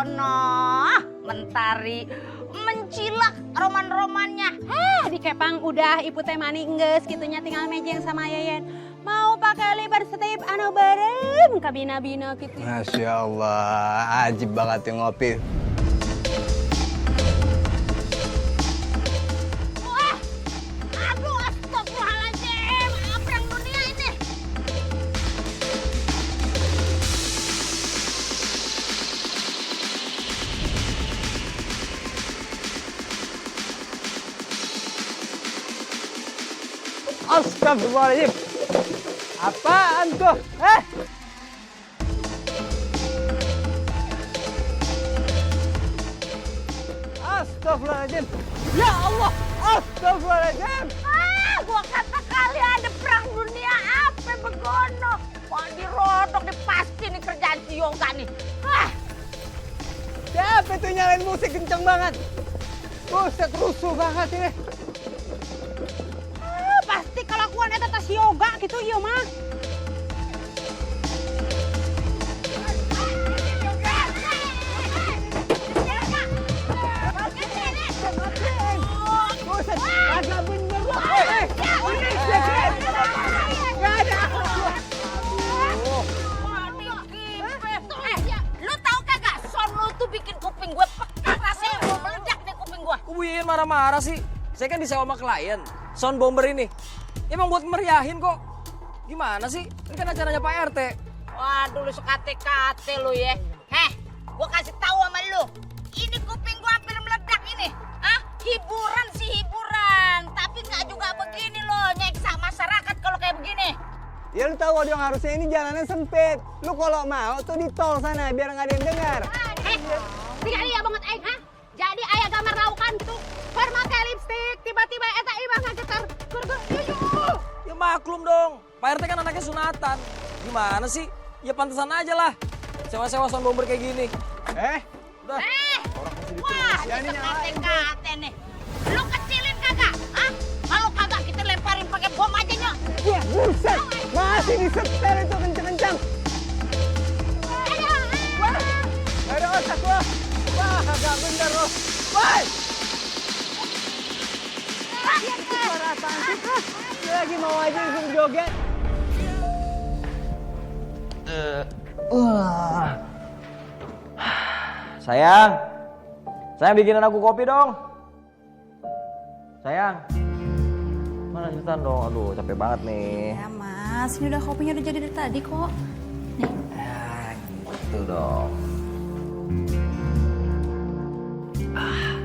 sono. Mentari mencilak roman-romannya. Di Kepang udah ibu teh mani enggeus kitunya tinggal mejeng sama Yayan. Mau pakai libar setip anu bareng kabina-bina gitu. Masya Allah, ajib banget yang ngopi. Wah, aduh astagfirullahaladzim. Apa yang dunia ini? Astagfirullahaladzim. Apaan tuh? Astagfirullahaladzim. Ya Allah, astagfirullahaladzim. Gua kata kali ada perang dunia apa begono. Wah, dirodok nih pasti nih kerjaan si Yoga nih. Siapa itu nyalain musik kenceng banget? Buset, rusuh banget ini. Pasti kelakuan eta tas yoga gitu ieu mah. Buset, agak bener loh. Gak ada. Lu tahu kagak? Son lu tuh bikin kuping gue pekat rasanya mau meledak nih kuping gue. Kok Bu Iin marah-marah sih? Saya kan disewa sama klien. Sound bomber ini. Emang buat meriahin kok. Gimana sih? Ini kan acaranya Pak RT. Waduh, lu sekate-kate lu ya. Gua kasih tahu sama lu. Ini kuping gua hampir meledak ini. Hiburan sih hiburan. Tapi nggak juga begini loh. Nyeksa masyarakat kalau kayak begini. Ya lu tahu dong harusnya ini jalannya sempit. Lu kalau mau tuh di tol sana biar nggak ada yang dengar. Tiga iya banget aing ha. Jadi aya gambar laukan gitu. Keur make lipstik, tiba-tiba eta imah ngageter. Ya maklum dong. Pak RT kan anaknya sunatan. Gimana sih? Ya pantesan aja lah. Sewa-sewa sound bomber kayak gini. Udah. Wah, Ya, ini ini nyalain. sekate-kate nih. Lu kecilin kagak? Kalau kagak kita lemparin pakai bom aja nyok. Wah, buset. Masih disetel itu kenceng-kenceng. Wah, gak ada otak lo. Wah, agak bener lo. Woi! Itu suara apaan sih? Dia lagi mau aja disuruh joget. Sayang bikinin aku kopi dong. Sayang. Mana cepetan dong. Aduh, capek banget nih. Ya mas, ini udah kopinya udah jadi dari tadi kok. Nih. Ya, gitu dong.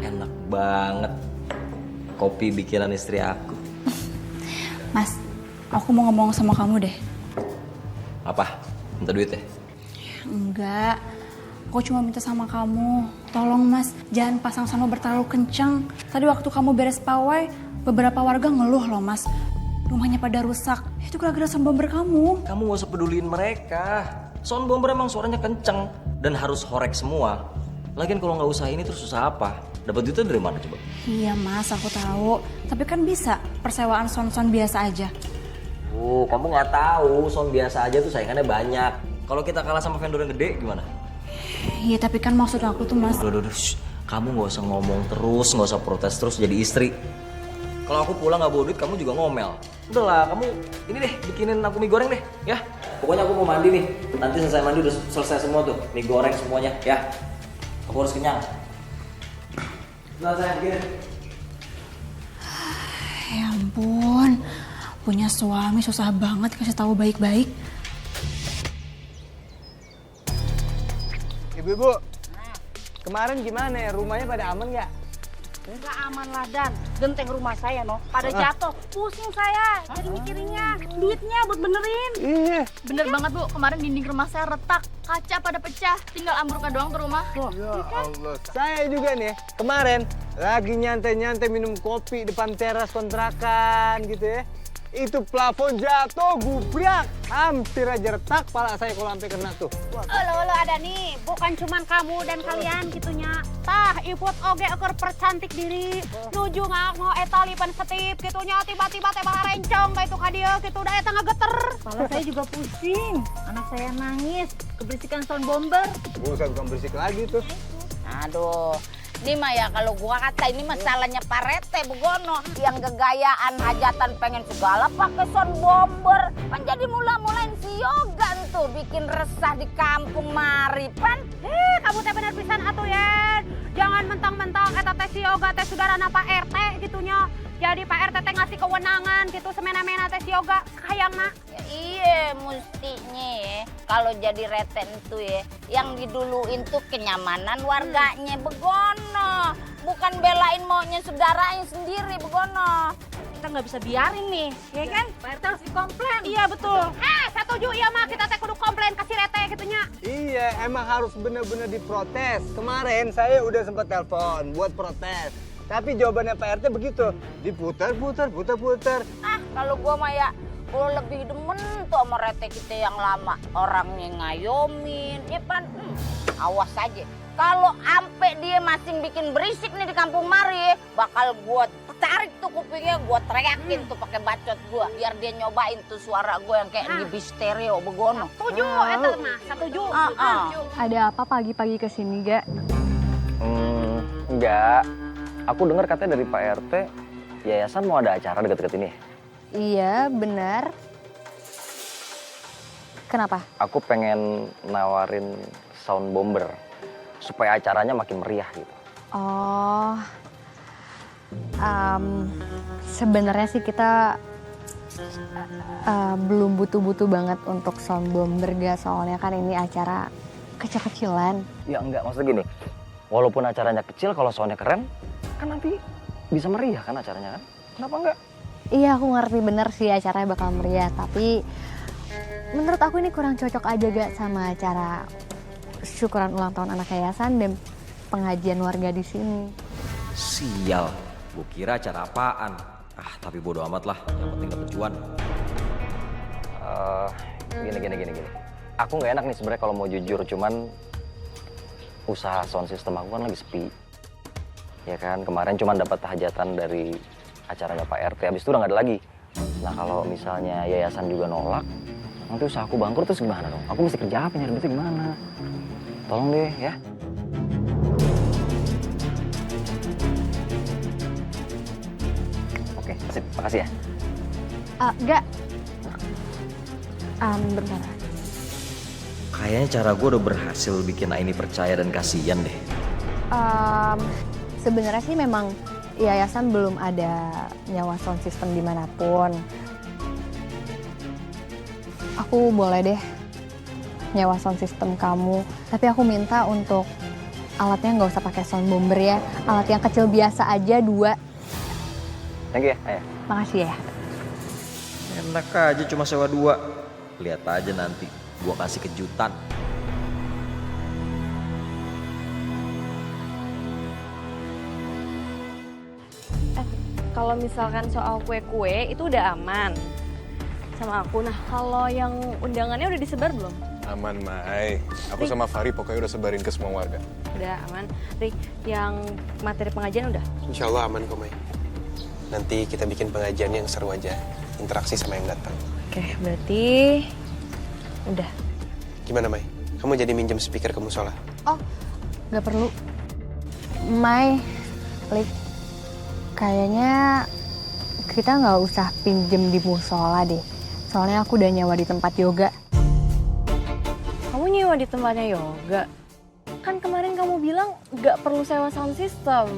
Enak banget. Kopi bikinan istri aku. Mas, aku mau ngomong sama kamu deh. Apa? Minta duit ya? Enggak, aku cuma minta sama kamu. Tolong mas, jangan pasang sound terlalu kencang. Tadi waktu kamu beres pawai, beberapa warga ngeluh loh mas. Rumahnya pada rusak. Itu gara-gara sound bomber kamu. Kamu gak usah peduliin mereka. Sound bomber emang suaranya kenceng. Dan harus horek semua. Lagian kalau nggak usah ini terus susah apa? Dapat duitnya dari mana coba? Iya mas, aku tahu. Tapi kan bisa persewaan sound-sound biasa aja. Oh, kamu nggak tahu. Sound biasa aja tuh saingannya banyak. Kalau kita kalah sama vendor yang gede gimana? Iya tapi kan maksud aku tuh mas. Udah. Kamu nggak usah ngomong terus, nggak usah protes terus jadi istri. Kalau aku pulang nggak bawa duit, kamu juga ngomel. Udahlah, kamu ini deh bikinin aku mie goreng deh, ya. Pokoknya aku mau mandi nih. Nanti selesai mandi udah selesai semua tuh, mie goreng semuanya, ya. Aku harus kenyang. Nah, saya bikin. Ya ampun, punya suami susah banget kasih tahu baik-baik. Ibu-ibu, kemarin gimana ya? Rumahnya pada aman nggak? Enggak aman lah Dan. Genteng rumah saya no. Pada jatuh. Pusing saya. Jadi mikirinnya. Duitnya buat benerin. Iya. Bener banget Bu, kemarin dinding rumah saya retak, kaca pada pecah, tinggal ambruknya doang tuh rumah. Ya Allah. Saya juga nih kemarin lagi nyantai-nyantai minum kopi depan teras kontrakan gitu ya. Itu plafon jatuh, gubrak. Hampir aja retak pala saya kalau sampai kena tuh. Olo ada nih. Bukan cuman kamu dan kalian gitunya. Tah, iput oge eker percantik diri. Nuju ngakno eta lipan setip gitunya. Tiba-tiba teh bakal rencong kayak itu kadia gitu. Udah eta ngegeter. Kepala saya juga pusing, anak saya nangis, keberisikan sound bomber. Bukan berisik lagi tuh. Aduh, ini mah ya kalau gua kata ini masalahnya Pak Rete Begono yang gegayaan hajatan pengen segala pakai sound bomber. Pan jadi mula-mulain si Yoga tuh bikin resah di kampung mari pan. Kamu teh bener pisan atuh Yen. Jangan mentang-mentang eta teh si Yoga teh saudara Pak RT gitunya. Jadi Pak RT teh ngasih kewenangan gitu semena-mena teh si Yoga kayangna. Ya, iya mestinya ya kalau jadi Rete itu ya yang diduluin tuh kenyamanan warganya Begono, bukan belain maunya saudaranya sendiri Begono. Kita nggak bisa biarin nih, ya kan? Pak RT harus dikomplain. Iya betul. Setuju iya mah kita teh kudu komplain kasih Rete gitunya. Iya, emang harus bener-bener diprotes. Kemarin saya udah sempat telepon buat protes. Tapi jawabannya Pak RT begitu, diputar. Kalau gua mah ya gua lebih demen tuh sama Rete kita yang lama. Orangnya ngayomin, ya pan. Awas aja. Kalau ampe dia masih bikin berisik nih di kampung mari, bakal gua tarik tuh kupingnya, gua teriakin tuh pakai bacot gua biar dia nyobain tuh suara gua yang kayak di bis stereo Begono. Setuju, eta mah, setuju. Ada apa pagi-pagi kesini, Ga? Enggak. Aku dengar katanya dari Pak RT, yayasan mau ada acara deket-deket ini. Iya, benar. Kenapa? Aku pengen nawarin sound bomber supaya acaranya makin meriah gitu. Oh, sebenarnya sih kita belum butuh-butuh banget untuk sound bomber, Ga. Soalnya kan ini acara kecil-kecilan. Ya enggak, maksudnya gini, walaupun acaranya kecil, kalau soundnya keren, kan nanti bisa meriah kan acaranya kan? Kenapa enggak? Iya, aku ngerti bener sih acaranya bakal meriah, tapi menurut aku ini kurang cocok aja Ga sama acara syukuran ulang tahun anak yayasan dan pengajian warga di sini. Sial, gue kira acara apaan. Tapi bodo amat lah, yang penting dapet cuan. Gini. Aku nggak enak nih sebenarnya kalau mau jujur, cuman usaha sound system aku kan lagi sepi. Ya kan, kemarin cuma dapat hajatan dari acaranya Pak RT, habis itu udah nggak ada lagi. Nah kalau misalnya yayasan juga nolak, nanti usaha aku bangkrut terus gimana dong? Aku mesti kerja apa, nyari duitnya gimana? Tolong deh ya. Oke, sip, makasih ya. Ga. Bentar. Kayaknya cara gue udah berhasil bikin Aini percaya dan kasihan deh. Sebenarnya sih memang yayasan belum ada nyawa sound system dimanapun. Aku boleh deh nyawa sound system kamu, tapi aku minta untuk alatnya nggak usah pakai sound bomber ya, alat yang kecil biasa aja 2. Thank you ya, Ayah. Makasih ya. Enak aja cuma sewa 2. Lihat aja nanti, gua kasih kejutan. Kalau misalkan soal kue-kue itu udah aman sama aku. Nah, kalau yang undangannya udah disebar belum? Aman, Mai. Aku sama Fari pokoknya udah sebarin ke semua warga. Udah aman. Ri, yang materi pengajian udah? Insya Allah aman kok, Mai. Nanti kita bikin pengajian yang seru aja. Interaksi sama yang datang. Oke, berarti udah. Gimana, Mai? Kamu jadi minjem speaker ke musola? Oh, nggak perlu. Mai, Lik, kayaknya kita nggak usah pinjem di musola deh. Soalnya aku udah nyewa di tempat yoga. Kamu nyewa di tempatnya yoga? Kan kemarin kamu bilang nggak perlu sewa sound system.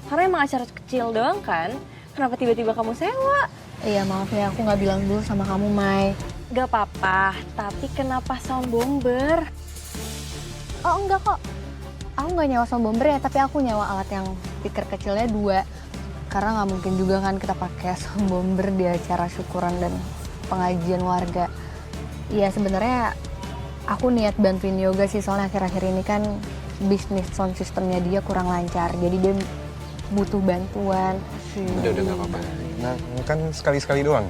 Karena emang acara kecil doang kan? Kenapa tiba-tiba kamu sewa? Iya, maaf ya, aku nggak bilang dulu sama kamu, Mai. Gak apa-apa, tapi kenapa sound bomber? Oh, enggak kok. Aku nggak nyewa sound bomber ya, tapi aku nyewa alat yang speaker kecilnya 2. Karena nggak mungkin juga kan kita pakai sound bomber di acara syukuran dan pengajian warga. Iya, sebenarnya aku niat bantuin yoga sih, soalnya akhir-akhir ini kan bisnis sound systemnya dia kurang lancar. Jadi dia butuh bantuan. Udah gak apa-apa. Nah, kan sekali-sekali doang.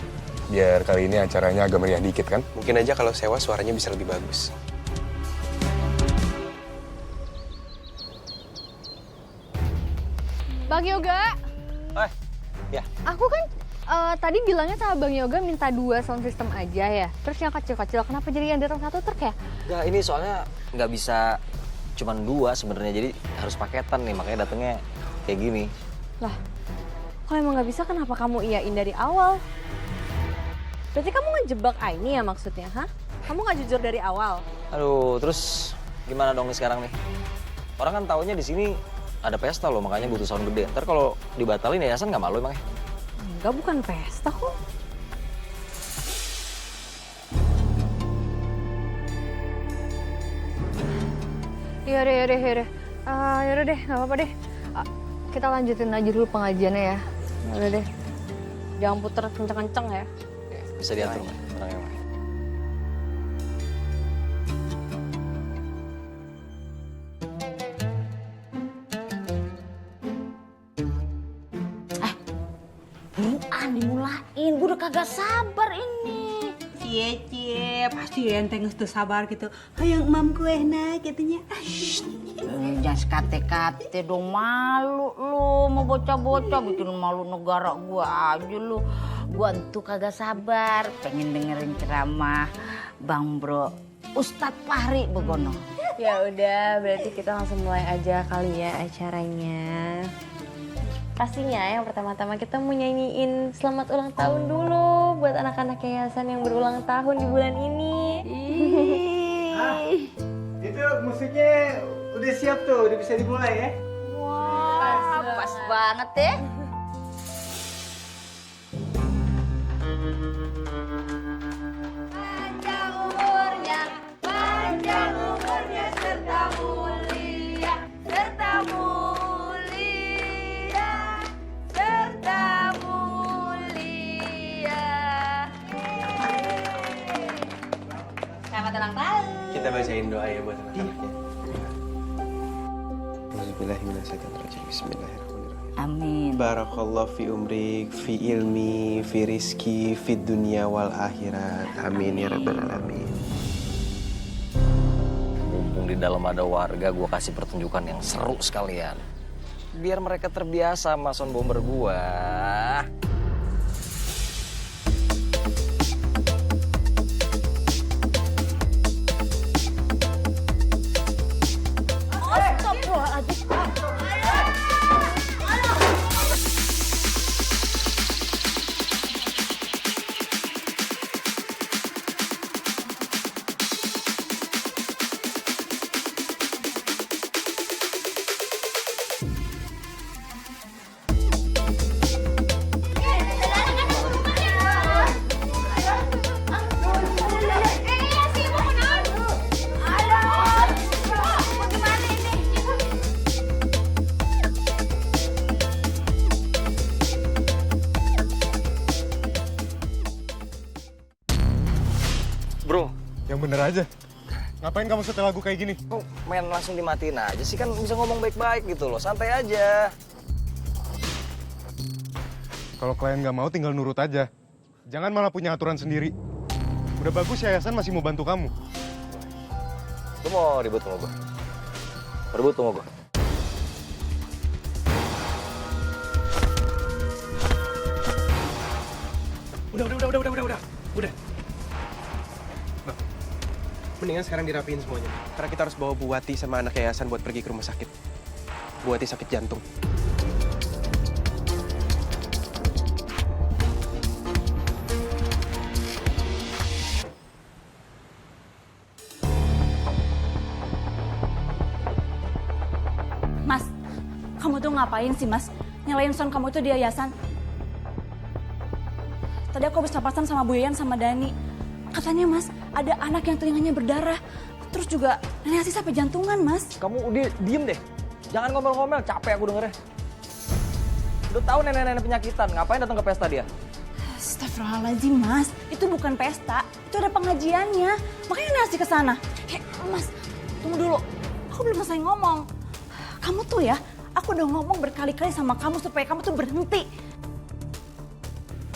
Biar kali ini acaranya agak meriah dikit kan? Mungkin aja kalau sewa suaranya bisa lebih bagus. Bang Yoga. Ya. Aku kan tadi bilangnya sama Bang Yoga minta 2 sound system aja ya. Terus yang kecil-kecil kenapa jadi yang datang 1 truk ya? Nggak, ini soalnya nggak bisa cuman 2 sebenarnya, jadi harus paketan nih, makanya datangnya kayak gini. Lah, kalau emang nggak bisa kenapa kamu iyain dari awal? Berarti kamu ngejebak Aini ya maksudnya, hah? Kamu nggak jujur dari awal? Aduh, terus gimana dong nih sekarang nih? Orang kan taunya di sini ada pesta loh, makanya butuh sound gede. Ntar kalau dibatalin yayasan nggak malu emangnya? Enggak, bukan pesta kok. Yaudah deh, nggak apa-apa deh. Kita lanjutin aja dulu pengajiannya ya. Udah deh, jangan puter kenceng-kenceng ya. Bisa diatur, Mai. Tenang ya, Mai. Buruan dimulain, gue udah kagak sabar ini. Cie, pasti ente geus teu sabar gitu. Hayang mam kuehna katanya. Jangan sekate-kate dong, malu lu mau bocah-bocah bikin malu negara gua aja lu. Gua entu kagak sabar pengen dengerin ceramah Bang Bro Ustadz Fahri Begono. Ya udah, berarti kita langsung mulai aja kali ya acaranya. Pastinya yang pertama-tama kita mau nyanyiin selamat ulang tahun dulu buat anak-anak yayasan yang berulang tahun di bulan ini. Itu musiknya udah siap tuh, udah bisa dimulai ya. Wah, pas banget ya. Panjang umurnya serta mulia, serta mulia, serta mulia. Selamat ulang tahun. Kita bacain doa ya buat anak-anaknya. Bismillahirrahmanirrahim. Bismillahirrahmanirrahim. Amin. Barakallah fi umrik, fi ilmi, fi rizki, fi dunia wal akhirat. Amin ya rabbal alamin. Mumpung di dalam ada warga, gue kasih pertunjukan yang seru sekalian. Biar mereka terbiasa sama sound bomber gue. Bro, Yang bener aja. Ngapain kamu setel lagu kayak gini? kok main langsung dimatiin aja sih? Kan bisa ngomong baik-baik gitu loh, santai aja. Kalau klien nggak mau tinggal nurut aja. Jangan malah punya aturan sendiri. Udah bagus yayasan masih mau bantu kamu. Lu mau ribut sama gue? Ribut sama gue? Udah. Bang, mendingan sekarang dirapiin semuanya. Karena kita harus bawa Bu Wati sama anak yayasan buat pergi ke rumah sakit. Bu Wati sakit jantung. Mas, kamu tuh ngapain sih, Mas? Nyalain sound kamu itu di yayasan. Tadi aku habis papasan sama Bu Yayan sama Dani. Katanya, Mas, ada anak yang telinganya berdarah. Terus juga nenek Asih sampai jantungan, Mas. Kamu udah diem deh. Jangan ngomel-ngomel, capek aku dengernya. Udah tahu nenek-nenek penyakitan, ngapain datang ke pesta dia? Astagfirullahaladzim, Mas. Itu bukan pesta, itu ada pengajiannya. Makanya nenek Asih ke sana. Mas, tunggu dulu. Aku belum selesai ngomong. Kamu tuh ya, aku udah ngomong berkali-kali sama kamu supaya kamu tuh berhenti.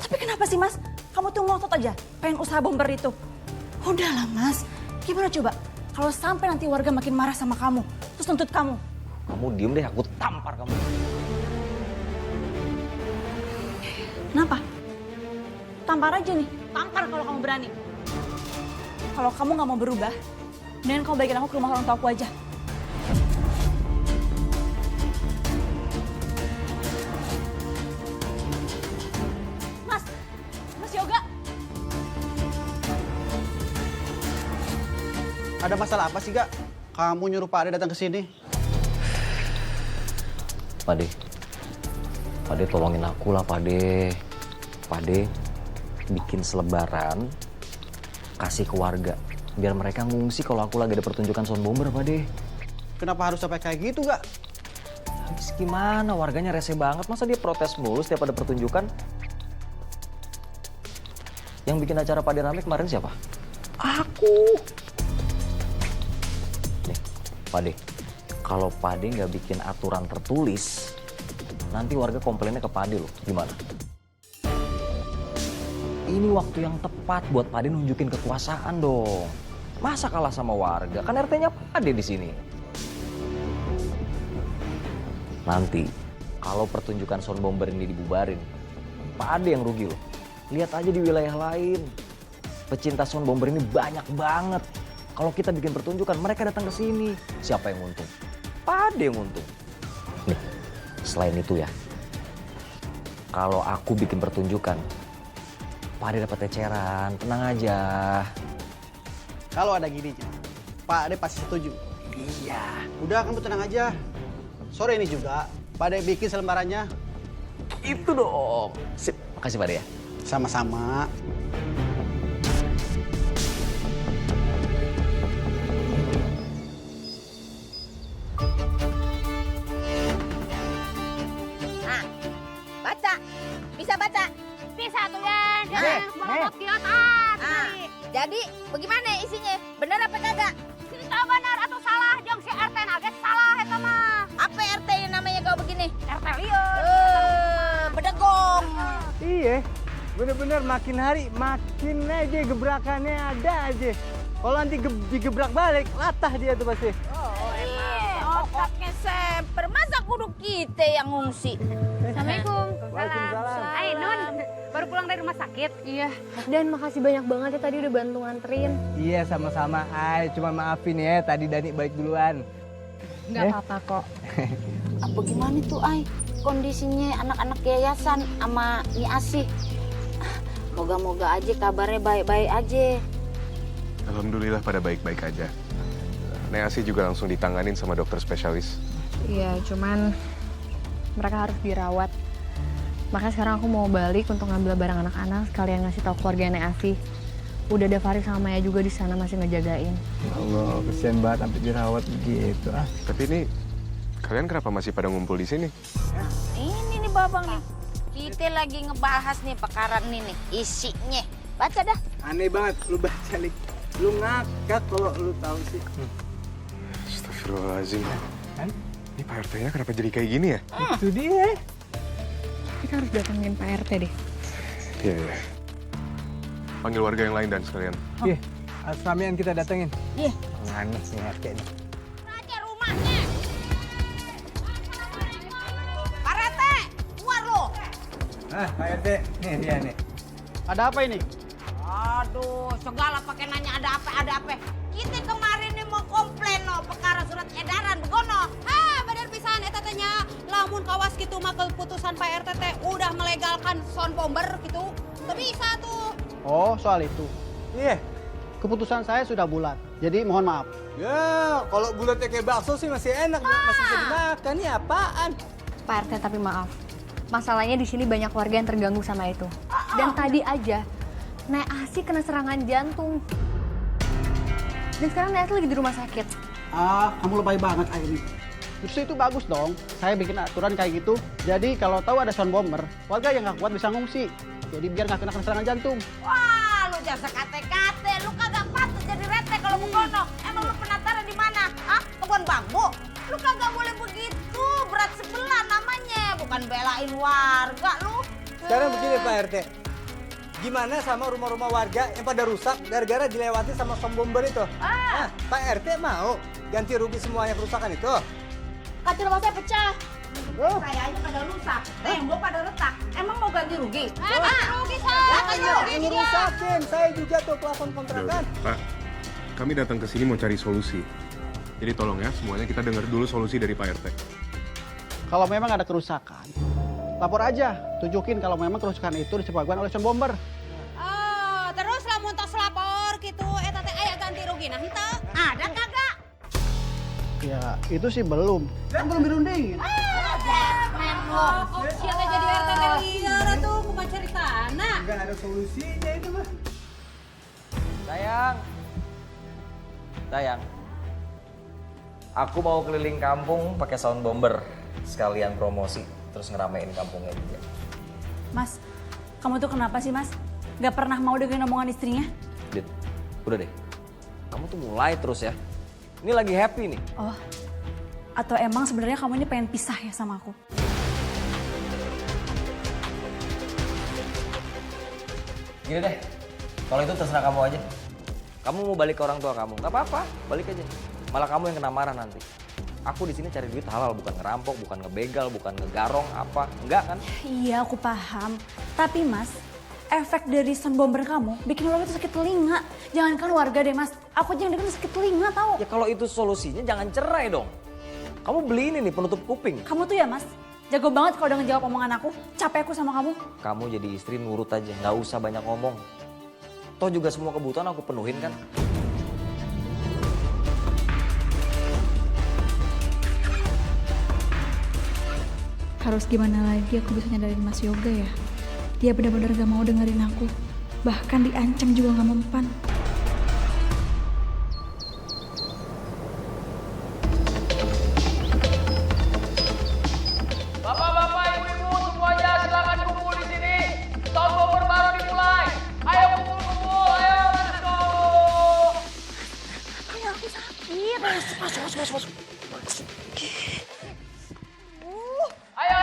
Tapi kenapa sih, Mas? Kamu tuh ngotot aja pengen usaha bomber itu. Udahlah, Mas. Gimana coba kalau sampai nanti warga makin marah sama kamu, terus nuntut kamu? Kamu diem deh, aku tampar kamu. Kenapa? Tampar aja nih. Tampar kalau kamu berani. Kalau kamu nggak mau berubah, mendingan kamu balikin aku ke rumah orang tua aku aja. Ada masalah apa sih, Gak? Kamu nyuruh Pak Ade datang ke sini? Pade, tolongin aku lah, Pade. Pade, bikin selebaran, kasih ke warga. Biar mereka ngungsi kalau aku lagi ada pertunjukan sound bomber, Pade. Kenapa harus sampai kayak gitu, Gak? Habis gimana, warganya rese banget. Masa dia protes mulu setiap ada pertunjukan? Yang bikin acara Pade rame kemarin siapa? Aku. Nih, Pade. Kalau Pade nggak bikin aturan tertulis, nanti warga komplainnya ke Pade loh. Gimana? Ini waktu yang tepat buat Pade nunjukin kekuasaan dong. Masa kalah sama warga? Kan RT-nya Pade di sini. Nanti kalau pertunjukan sound bomber ini dibubarin, Pade yang rugi loh. Lihat aja di wilayah lain. Pecinta sound bomber ini banyak banget. Kalau kita bikin pertunjukan, mereka datang ke sini. Siapa yang untung? Pade yang untung. Nih, selain itu ya, kalau aku bikin pertunjukan, Pade dapat eceran, tenang aja. Kalau ada gininya, Pak Ade pasti setuju. Iya. Udah, kamu tenang aja. Sore ini juga, Pak Ade bikin selembarannya. Itu dong. Sip, makasih Pade ya. Sama-sama. Nah, baca. Bisa baca? Bisa tuh Yan, melompat di atas. Ah, jadi bagaimana isinya? Bener apa kagak? Cerita benar atau salah, jong si RT nage salah eta mah. Apa RT yang namanya kau begini? RT lieur. Bedegong. Iya, bener-bener makin hari makin aja gebrakannya ada aja. Kalau nanti digebrak balik, latah dia tuh pasti. Otaknya semper. Masa kudu kita yang ngungsi? Assalamualaikum. Waalaikumsalam. Hai Nun, baru pulang dari rumah sakit? Iya, dan makasih banyak banget ya tadi udah bantu nganterin. Iya, sama-sama. Ay, cuma maafin ya, tadi Dani balik duluan. Nggak apa-apa kok. Apa gimana tuh, Ay? Kondisinya anak-anak yayasan sama Nyi Asih. Moga-moga aja kabarnya baik-baik aja. Alhamdulillah pada baik-baik aja. Nek Asi juga langsung ditanganin sama dokter spesialis. Iya, cuman mereka harus dirawat. Makanya sekarang aku mau balik untuk ngambil barang anak-anak, sekalian ngasih tahu keluarga Nek Asi. Udah ada Faris sama Maya juga di sana masih ngejagain. Allah, kesian banget sampai dirawat begitu. Tapi ini kalian kenapa masih pada ngumpul di sini? Ini nih Babang nih. Kita lagi ngebahas nih perkara ini nih, isinya. Baca dah. Aneh banget, lu baca Lik. Lu ngakak kalau lu tahu sih. Astagfirullahaladzim. Kan? Ini Pak RT-nya kenapa jadi kayak gini ya? Itu dia. Kita harus datengin Pak RT deh. Iya, iya. Panggil warga yang lain dan sekalian. Iya, Asramian kita datengin. Iya. Aneh sih RT ini. Aja rumahnya. Pak RT, keluar lo. Pak RT, nih dia nih. Ada apa ini? Aduh, segala pakai nanya ada apa. Kita kemarin nih mau komplain no, perkara surat edaran begono. Bener pisan eta teh nya. Lamun kawas kitu mah keputusan Pak RT teh udah melegalkan sound bomber gitu. Teu bisa tuh. Oh, soal itu. Iya. Keputusan saya sudah bulat. Jadi mohon maaf. Ya, kalau bulatnya kayak bakso sih masih enak, masih bisa dimakan. Ini apaan? Pak RT tapi maaf. Masalahnya di sini banyak warga yang terganggu sama itu. Dan tadi aja Nek Asi kena serangan jantung. Dan sekarang Nek Asi lagi di rumah sakit. Kamu lebay banget Aini. Justru itu bagus dong. Saya bikin aturan kayak gitu. Jadi kalau tahu ada sound bomber, warga yang nggak kuat bisa ngungsi. Jadi biar nggak kena serangan jantung. Wah, lu jangan sekate-kate. Lu kagak patut jadi rete kalau begono. Emang lu penataran di mana? Hah? Kebun bambu? Lu kagak boleh begitu. Berat sebelah namanya. Bukan belain warga lu. Sekarang begini Pak RT. Gimana sama rumah-rumah warga yang pada rusak gara-gara dilewati sama sound bomber itu? Nah, Pak RT mau ganti rugi semuanya kerusakan itu? Kaca rumah saya pecah. Oh. Kayaknya pada rusak. Tembok pada retak. Emang mau ganti rugi? Rugi saya. Ini rusakin, saya juga tuh plafon kontrakan. Pak, kami datang ke sini mau cari solusi. Jadi tolong ya, semuanya kita dengar dulu solusi dari Pak RT. Kalau memang ada kerusakan, lapor aja. Tunjukin kalau memang kerusakan itu disebabkan oleh sound bomber. Terus lamun tos lapor gitu eta teh aya ganti rugi nah henteu. Ada Ya, itu sih belum. Kan belum dirundingin. Men lo. Siapa jadi RT liar tuh bukan cari tanah. Enggak ada solusinya itu mah. Sayang. Sayang. Aku mau keliling kampung pakai sound bomber. Sekalian promosi, terus ngeramein kampungnya juga. Mas, kamu tuh kenapa sih mas? Gak pernah mau dengerin omongan istrinya? Dit, udah deh. Kamu tuh mulai terus ya. Ini lagi happy nih. Oh, atau emang sebenarnya kamu ini pengen pisah ya sama aku? Gini deh, kalau itu terserah kamu aja. Kamu mau balik ke orang tua kamu, nggak apa-apa, balik aja. Malah kamu yang kena marah nanti. Aku di sini cari duit halal, bukan ngerampok, bukan ngebegal, bukan ngegarong, apa. Enggak kan? Iya, aku paham. Tapi mas, efek dari sound bomber kamu bikin lo itu sakit telinga. Jangankan warga deh mas, aku aja yang dengerin sakit telinga tau. Ya kalau itu solusinya jangan cerai dong. Kamu beli ini nih penutup kuping. Kamu tuh ya mas, jago banget kalau udah ngejawab omongan aku. Capek aku sama kamu. Kamu jadi istri nurut aja, nggak usah banyak ngomong. Toh juga semua kebutuhan aku penuhin kan. Harus gimana lagi aku bisa nyadarin Mas Yoga ya? Dia benar-benar gak mau dengerin aku. Bahkan diancam juga gak mempan. Bapak-bapak, ibu-ibu semuanya silakan kumpul di sini. Sound bomber baru dimulai. Ayo kumpul, ayo let's go. Kayak aku sakit. Masuk. Ayo,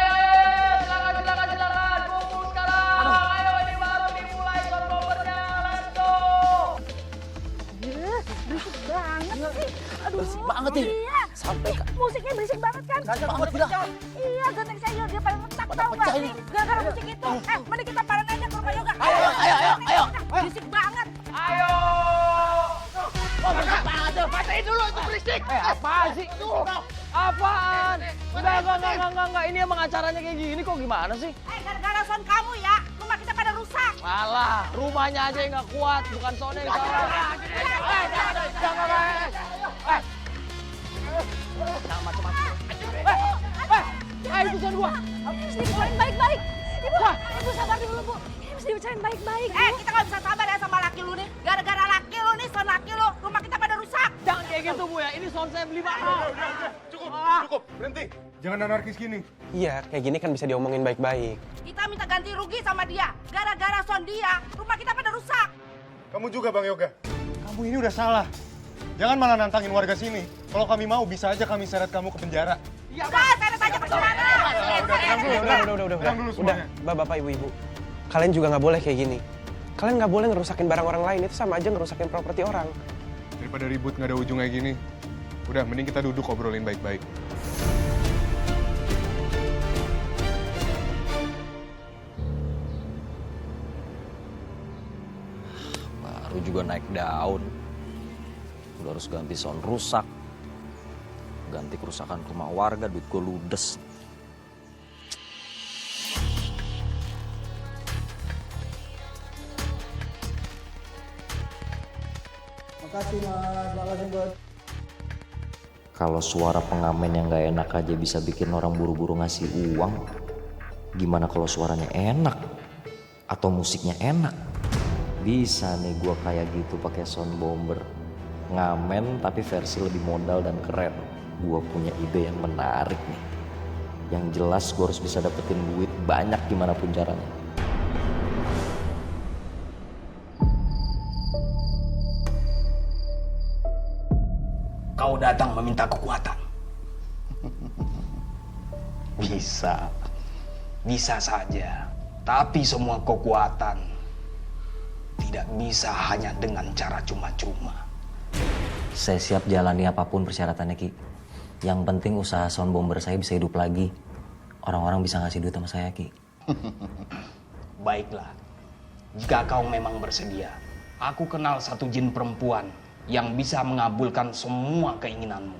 silakan. Kumpul sekarang. Ayo, ini baru dimulai sound bombernya. Let's go. Berisik banget sih. Aduh. Berisik banget nih. Iya. Sampai Musiknya berisik banget kan? Kagak banget gila. Iya, ganteng sayur dia pada ngetak tau gak nih? Gara-gara musik itu. Mending kita panen aja ke rumah Yoga. Ayo. Berisik banget. Ayo. Berisik banget tuh. Matiin dulu itu berisik. Apaan sih? Apaan? Enggak. Ini emang acaranya kayak gini kok gimana sih? Gara-gara sound kamu ya, rumah kita pada rusak. Alah, rumahnya aja yang nggak kuat, bukan soundnya yang salah. Jangan macam-macam. Itu sound gua. Harus dibicarain baik-baik. Ibu sabar dulu, Bu. Ini harus dibicarain baik-baik. Kita nggak bisa sabar ya sama laki lu nih. Gara-gara laki lu nih, sound laki lu, rumah kita pada rusak. Jangan kayak gitu, Bu ya. Ini sound saya beli mahal. Cukup, berhenti. Jangan anarkis gini. Iya, kayak gini kan bisa diomongin baik-baik. Kita minta ganti rugi sama dia. Gara-gara sound dia, rumah kita pada rusak. Kamu juga Bang Yoga. Kamu ini udah salah. Jangan malah nantangin warga sini. Kalau kami mau, bisa aja kami seret kamu ke penjara. Udah, seret aja ke sana. Udah, bapak, ibu-ibu. Kalian juga nggak boleh kayak gini. Kalian nggak boleh ngerusakin barang orang lain, itu sama aja ngerusakin properti orang. Daripada ribut nggak ada ujung kayak gini. Udah, mending kita duduk obrolin baik-baik. Baru juga naik daun. Udah harus ganti sound rusak. Ganti kerusakan rumah warga, duit gue ludes. Makasih buat. Kalau suara pengamen yang gak enak aja bisa bikin orang buru-buru ngasih uang, gimana kalau suaranya enak? Atau musiknya enak? Bisa nih gue kayak gitu pakai sound bomber. Ngamen tapi versi lebih modal dan keren. Gue punya ide yang menarik nih. Yang jelas gue harus bisa dapetin duit banyak gimana pun caranya. Kau datang meminta kekuatan. Bisa saja. Tapi semua kekuatan tidak bisa hanya dengan cara cuma-cuma. Saya siap jalani apapun persyaratannya Ki. Yang penting usaha sound bomber saya bisa hidup lagi. Orang-orang bisa ngasih duit sama saya Ki. Baiklah, jika kau memang bersedia, aku kenal satu jin perempuan yang bisa mengabulkan semua keinginanmu.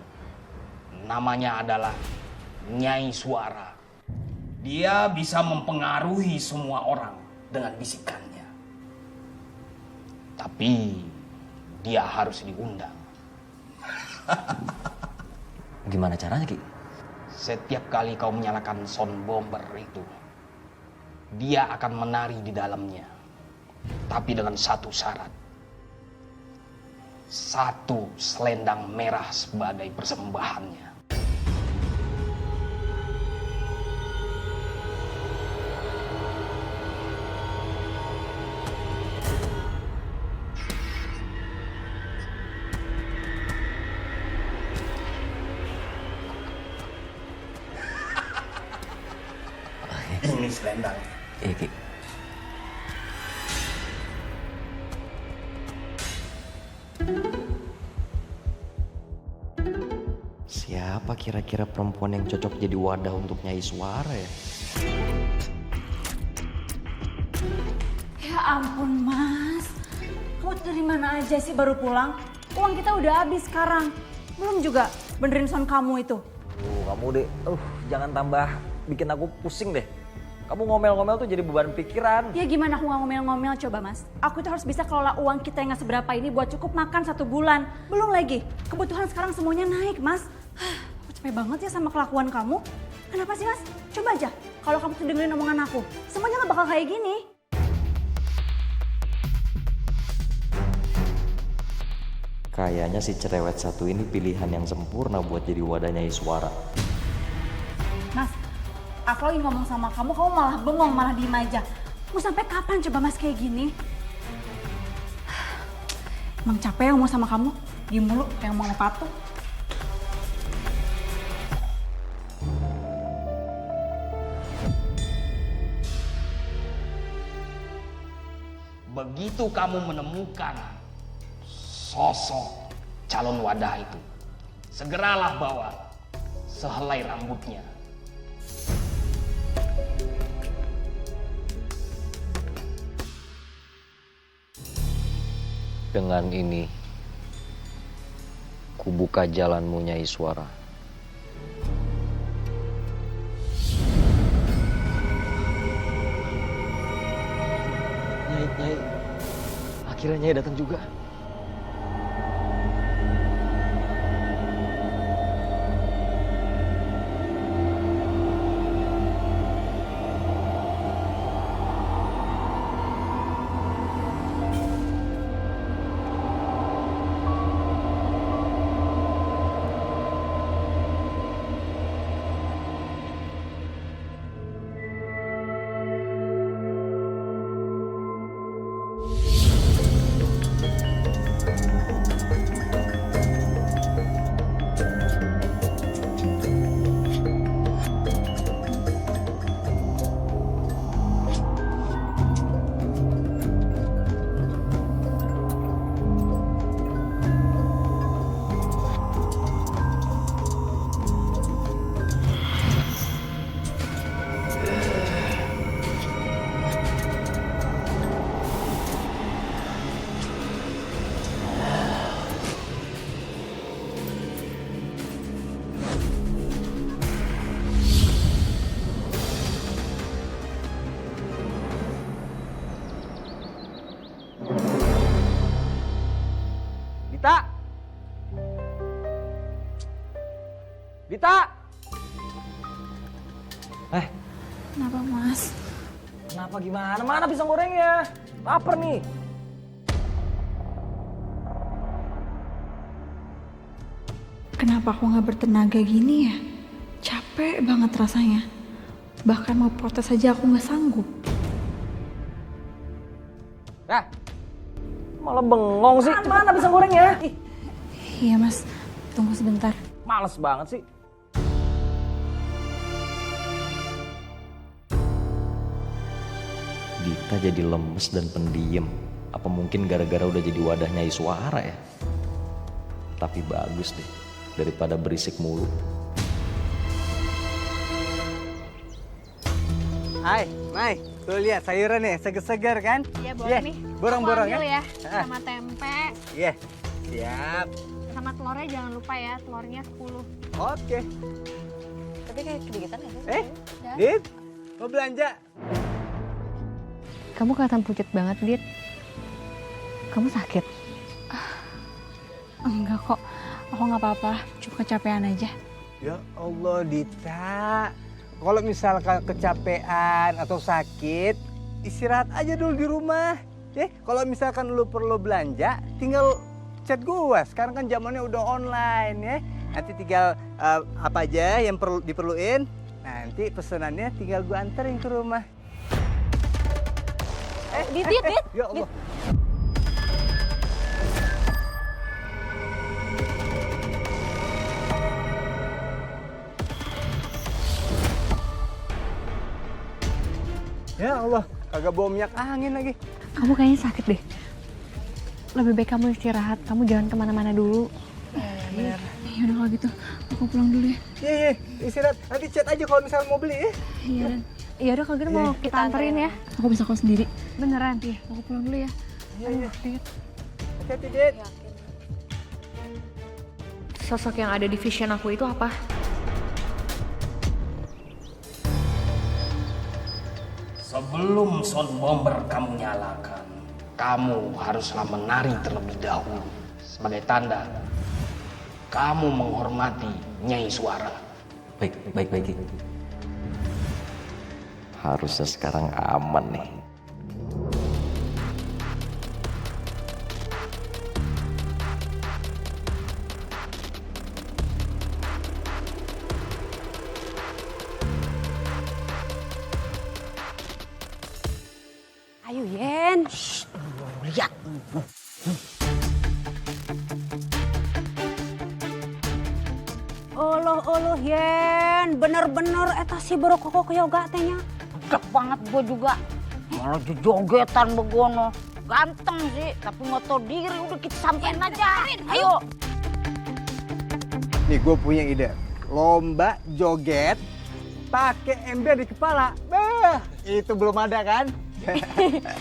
Namanya adalah Nyai Suara. Dia bisa mempengaruhi semua orang dengan bisikannya. Tapi dia harus diundang. Gimana caranya, Ki? Setiap kali kau menyalakan sound bomber itu, dia akan menari di dalamnya. Tapi dengan satu syarat. 1 selendang merah sebagai persembahannya. Ini selendang. Iya, Ki. Siapa kira-kira perempuan yang cocok jadi wadah untuk Nyai Suara ya? Ya ampun Mas, kamu tuh dari mana aja sih baru pulang? Uang kita udah habis sekarang. Belum juga benerin sound kamu itu. Kamu deh, jangan tambah bikin aku pusing deh. Kamu ngomel-ngomel tuh jadi beban pikiran. Ya gimana aku nggak ngomel-ngomel coba Mas? Aku tuh harus bisa kelola uang kita yang nggak seberapa ini buat cukup makan 1 bulan. Belum lagi, kebutuhan sekarang semuanya naik Mas. Aku capek banget ya sama kelakuan kamu. Kenapa sih Mas? Coba aja, kalau kamu tuh dengerin omongan aku, semuanya nggak bakal kayak gini. Kayaknya si cerewet satu ini pilihan yang sempurna buat jadi wadah Nyai Suara. Mas, aku lagi ngomong sama kamu, kamu malah bengong, malah diem aja. Mau sampai kapan coba Mas kayak gini? Emang capek ngomong sama kamu, diem mulu kayak ngomong sama patung. Begitu kamu menemukan sosok calon wadah itu, segeralah bawa sehelai rambutnya. Dengan ini, kubuka jalanmu Nyai Suara. Nyai, akhirnya Nyai datang juga. Dita! Kenapa Mas? Kenapa gimana? Mana pisang gorengnya? Laper nih. Kenapa aku nggak bertenaga gini ya? Capek banget rasanya. Bahkan mau protes aja aku nggak sanggup. Malah bengong sih. Mana pisang gorengnya? Iya Mas, tunggu sebentar. Males banget sih. Dita jadi lemes dan pendiam. Apa mungkin gara-gara udah jadi wadah Nyai Suara ya? Tapi bagus deh, daripada berisik mulu. Hai, Mai, tuh lihat sayuran nih, seger-seger kan? Iya boleh nih. Borong-borong Aku ambil ya? ya. Sama tempe. Iya, siap. Sama telurnya jangan lupa ya, telurnya 10. Oke. Tapi kayak kedegitan ya? Dit, mau belanja? Kamu kelihatan pucat banget, Dit. Kamu sakit? Enggak kok, aku nggak apa-apa, cuma kecapean aja. Ya Allah, Dita. Kalau misalkan kecapean atau sakit, istirahat aja dulu di rumah. Kalau misalkan lu perlu belanja, tinggal chat gua. Sekarang kan zamannya udah online ya. Nanti tinggal apa aja yang perlu diperluin, nanti pesanannya tinggal gua anterin ke rumah. Dit. Ya Allah. Ya Allah, kagak bawa minyak angin lagi. Kamu kayaknya sakit deh. Lebih baik kamu istirahat, kamu jangan kemana-mana dulu. Bener. Ya udah kalau gitu, aku pulang dulu ya. Iya, istirahat. Nanti chat aja kalau misalnya mau beli ya. Iya. Ya udah kalau gitu mau kita anterin ya. Aku bisa kok sendiri. Beneran? Iya, aku pulang dulu ya. Iya. Dit. Hati-hati, Dit. Sosok yang ada di vision aku itu apa? Sebelum sound bomber kamu nyalakan, kamu haruslah menari terlebih dahulu. Sebagai tanda, kamu menghormati Nyai Suara. Baik. Harusnya sekarang aman nih. Ayo Yen. Lihat. Oloh Yen, bener-bener eta si Brokoko ke yoga tehnya. Gak banget gue juga. Malah jogetan begono. Ganteng sih, tapi nggak tahu diri. Udah kita sampein aja. Ayo. Nih gue punya ide. Lomba joget pakai ember di kepala. Bah, itu belum ada kan?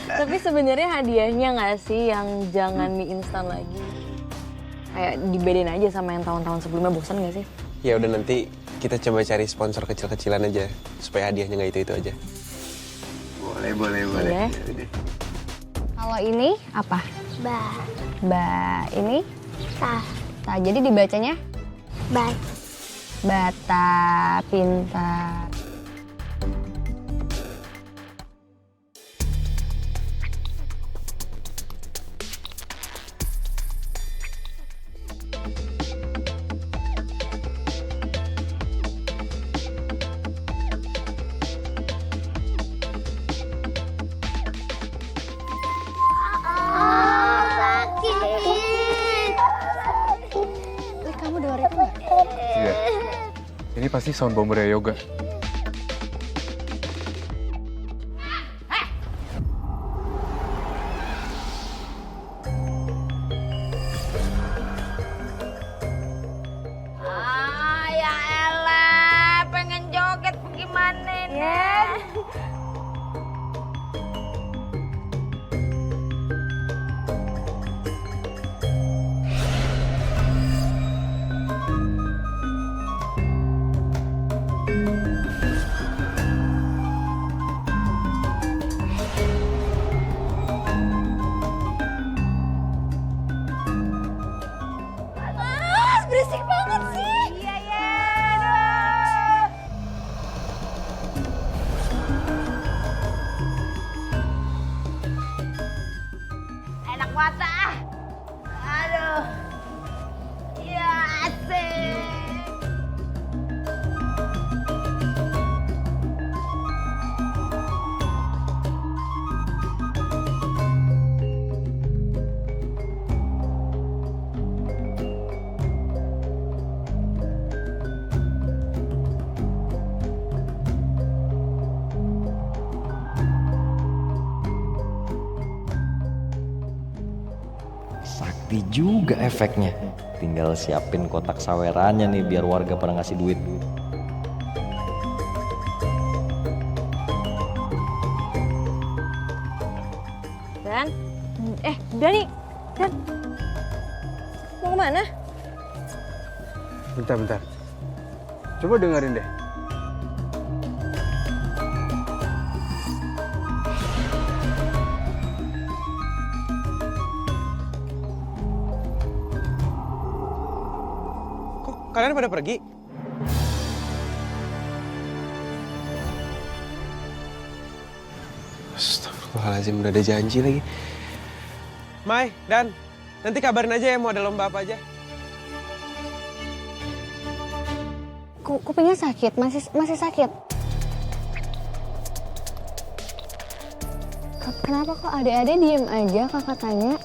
Tapi sebenarnya hadiahnya nggak sih yang jangan mie instan lagi? Kayak dibedain aja sama yang tahun-tahun sebelumnya, bosan nggak sih? Ya udah, nanti kita coba cari sponsor kecil-kecilan aja supaya hadiahnya nggak itu aja. Boleh. Iya. Kalau ini apa? Ba. Ini? Ta. Jadi dibacanya? Ba. Bata, pintar. Kamu dengar itu nggak? Iya. Ini pasti sound bomber yoga. Ya elah, pengen joget gimana nih? Berisik banget sih. Iya ya. Enak banget ah. Aduh. Iya asik. Sakti juga efeknya. Tinggal siapin kotak sawerannya nih biar warga pada ngasih duit. Dan, Dani, Dan, mau kemana? Bentar. Coba dengerin deh. Kok kalian pada pergi? Astagfirullahaladzim, udah ada janji lagi. Mai, Dan, nanti kabarin aja ya mau ada lomba apa aja. Kupingnya sakit, masih sakit. Kenapa kok adik-adik diem aja kakak tanya?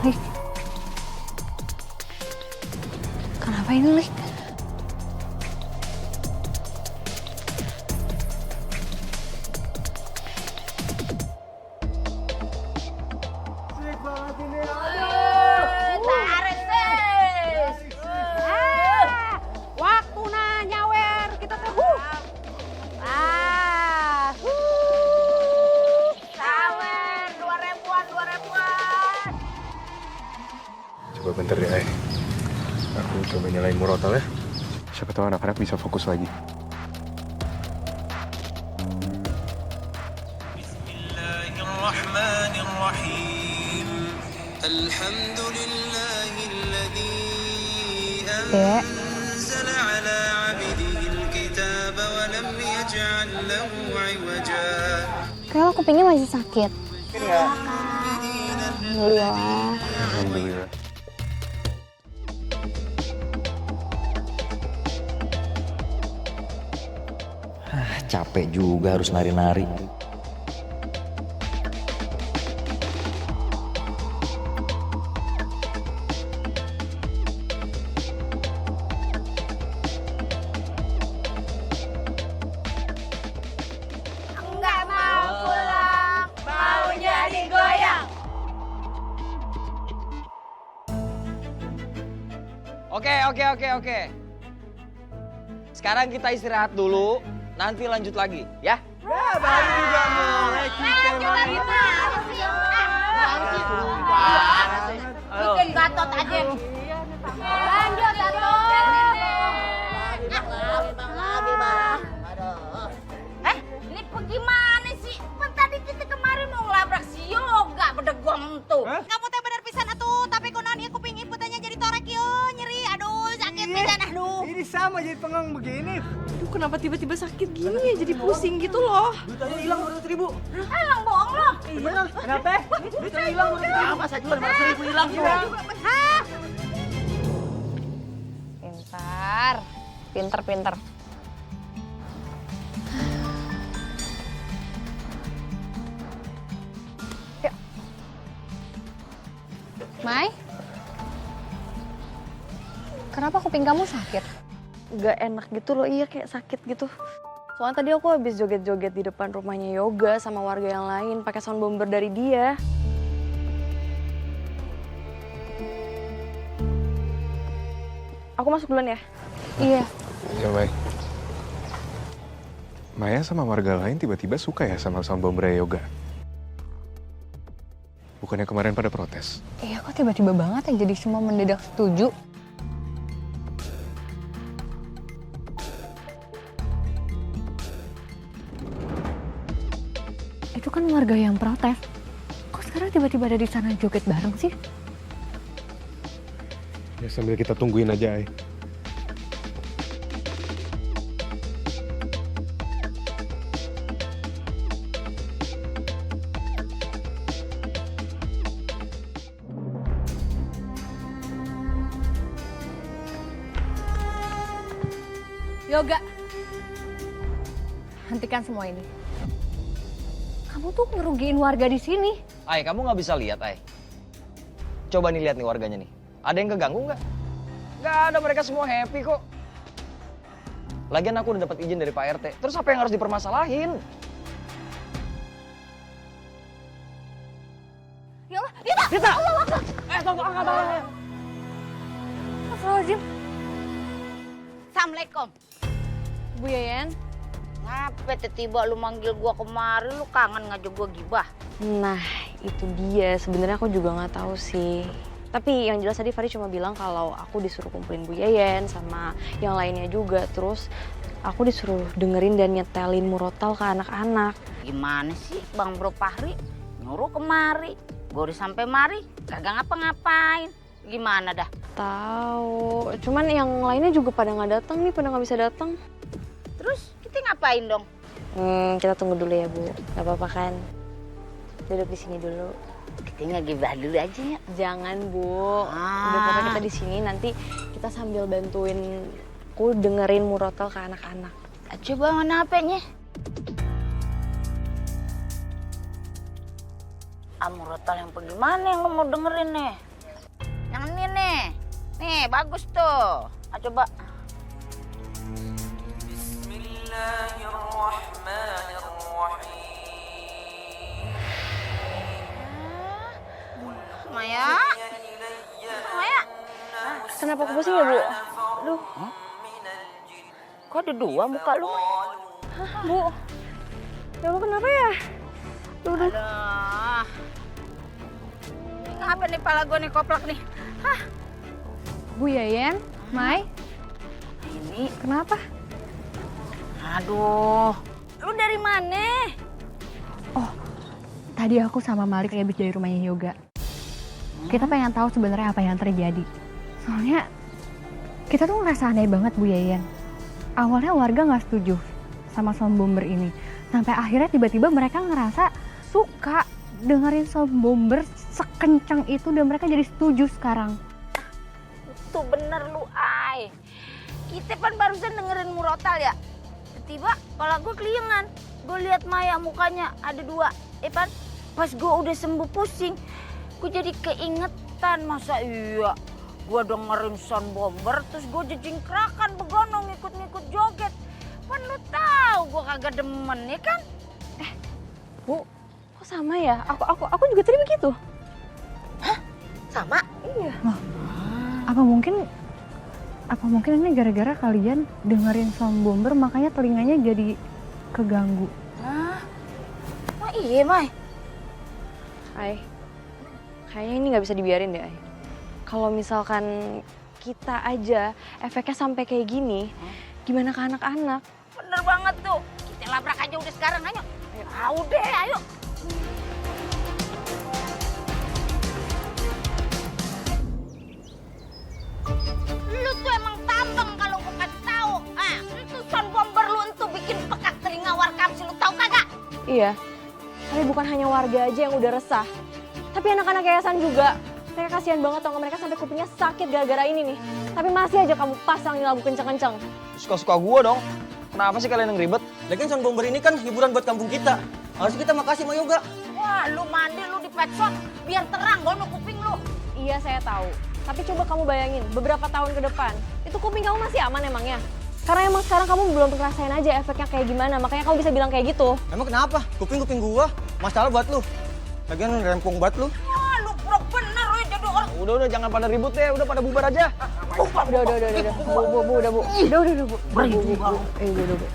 Lik, kenapa ini Lik? Waktu nyawer kita teh Sawer, 2000-an. Coba bentar deh, Ay. Aku coba nyalain murotal ya. Siapa tahu anak-anak bisa fokus lagi. Bismillahirrahmanirrahim. Alhamdulillahilladzi anzala ala 'abdihi al-kitaba wa lam yaj'al lahu 'iwaja. Kayaknya kupingnya masih sakit. Alhamdulillah. Alhamdulillah. Capek juga harus nari-nari. Enggak mau pulang, maunya digoyang. Oke. Sekarang kita istirahat dulu, nanti lanjut lagi, ya? Baru juga mulai kita main. Bikin Gatot aja. Lanjut, Gatot. Ini gimana sih? Kan tadi kita kemarin mau ngelabrak si Yoga, bedegong tuh. Kamu teh bener pisan atuh, tapi kunaon ieu kuping iputannya jadi torek yeuh, nyeri. Aduh, sakit pisan aduh. Ini sama jadi pengang begini. Aduh, kenapa tiba-tiba sakit gini ya? Jadi pusing gitu loh. Duitnya hilang 200.000. Emang bohong lo. Bener? Kenapa? Duitnya hilang 200.000. Apa saja 500.000 hilang tuh. Pintar. Yuk. Mai? Kenapa kuping kamu sakit? Gak enak gitu loh, iya kayak sakit gitu. Soalnya tadi aku habis joget-joget di depan rumahnya Yoga sama warga yang lain pakai sound bomber dari dia. Aku masuk duluan ya? Iya. Ya, baik. Maya sama warga lain tiba-tiba suka ya sama sound bomber Yoga. Bukannya kemarin pada protes? Iya, kok tiba-tiba banget ya jadi semua mendadak setuju. Itu kan warga yang protes. Kok sekarang tiba-tiba ada di sana joget bareng sih? Ya sambil kita tungguin aja, Ay. Yoga, hentikan semua ini. Kamu tuh ngerugiin warga di sini. Ay, kamu nggak bisa lihat, Ay. Coba nih lihat nih warganya nih. Ada yang keganggu nggak? Nggak ada, mereka semua happy kok. Lagian aku udah dapat izin dari Pak RT. Terus apa yang harus dipermasalahin? Ya Allah, Dita! Tunggu, angkat tangannya. Astagfirullahaladzim. Assalamualaikum. Bu Yayan? Ngapa tiba-tiba lu manggil gua kemari, lu kangen ngajak gua gibah? Nah, itu dia. Sebenarnya aku juga nggak tahu sih. Tapi yang jelas tadi Fari cuma bilang kalau aku disuruh kumpulin Bu Yayan sama yang lainnya juga. Terus aku disuruh dengerin dan nyetelin murotal ke anak-anak. Gimana sih Bang Bro Fahri? Nyuruh kemari, gua udah sampai mari, kagak ngapa-ngapain. Gimana dah? Tahu. Cuman yang lainnya juga pada nggak datang nih, pada nggak bisa datang. Terus kita ngapain dong? Kita tunggu dulu ya, Bu. Gak apa-apa kan? Duduk di sini dulu. Kita ngegibah dulu aja ya. Jangan, Bu. Udah pokoknya kita di sini, nanti kita sambil bantuin aku dengerin murotal ke anak-anak. Coba mana HP-nya? Murotal yang bagaimana yang lo mau dengerin nih? Yang ini nih. Nih, bagus tuh. Coba. Maya? Maya? Kenapa aku pusing ya, Bu? Aduh. Kok ada dua muka lu? Hah, Bu? Ya Allah, kenapa ya? Aduh. Ngapa nih pala gue nih koplak nih? Hah? Bu Yayan, Mai, Ini. kenapa? Aduh. Lu dari mana? Tadi aku sama Malik habis dari rumahnya Yoga. Kita pengen tahu sebenarnya apa yang terjadi. Soalnya kita tuh ngerasa aneh banget Bu Yayan. Awalnya warga nggak setuju sama sound bomber ini. Sampai akhirnya tiba-tiba mereka ngerasa suka dengerin sound bomber sekencang itu dan mereka jadi setuju sekarang. Tuh bener lu, Ay. Kita kan barusan dengerin murotal ya. Tiba kepala gue keliengan. Gue lihat Maya mukanya ada dua. Pan, pas gue udah sembuh pusing, gue jadi keingetan. Masa iya gue dengerin sound bomber terus gue jejingkrakan begonong ngikut-ngikut joget. Kan lu tahu gue kagak demen ya kan? Bu, kok sama ya? Aku juga tadi begitu. Hah? Sama? Iya. Apa mungkin ini gara-gara kalian dengerin sound bomber makanya telinganya jadi keganggu? Iya, Mai. Ay, kayaknya ini nggak bisa dibiarin deh, Ay. Kalau misalkan kita aja efeknya sampai kayak gini, gimana ke anak-anak? Bener banget tuh. Kita labrak aja udah sekarang, ayo. Udah, ayo. Lu tuh emang tambeng kalau gue kasih tahu. Itu sound bomber lu entuh bikin pekat telinga warkam sih, lu tahu kagak? Iya, tapi bukan hanya warga aja yang udah resah, tapi anak-anak yayasan juga. Mereka kasihan banget tau mereka sampai kupingnya sakit gara-gara ini nih. Tapi masih aja kamu pasangin lagu kenceng-kenceng. Suka-suka gua dong. Kenapa sih kalian yang ribet? Lagian sound bomber ini kan hiburan buat kampung kita. Harus kita makasih sama Yoga. Wah, lu mandi lu di pet shop biar terang gono kuping lu. Iya, saya tahu. Tapi coba kamu bayangin, beberapa tahun ke depan, itu kuping kamu masih aman emangnya? Karena emang sekarang kamu belum ngerasain aja efeknya kayak gimana, makanya kamu bisa bilang kayak gitu. Emang kenapa? Kuping-kuping gua masalah buat lu. Lagian rempong banget lu. Wah, lu pura bener lu jadi orang. Udah jangan pada ribut deh, udah pada bubar aja. Udah. Bu. Udah, Bu. Udah, Bu.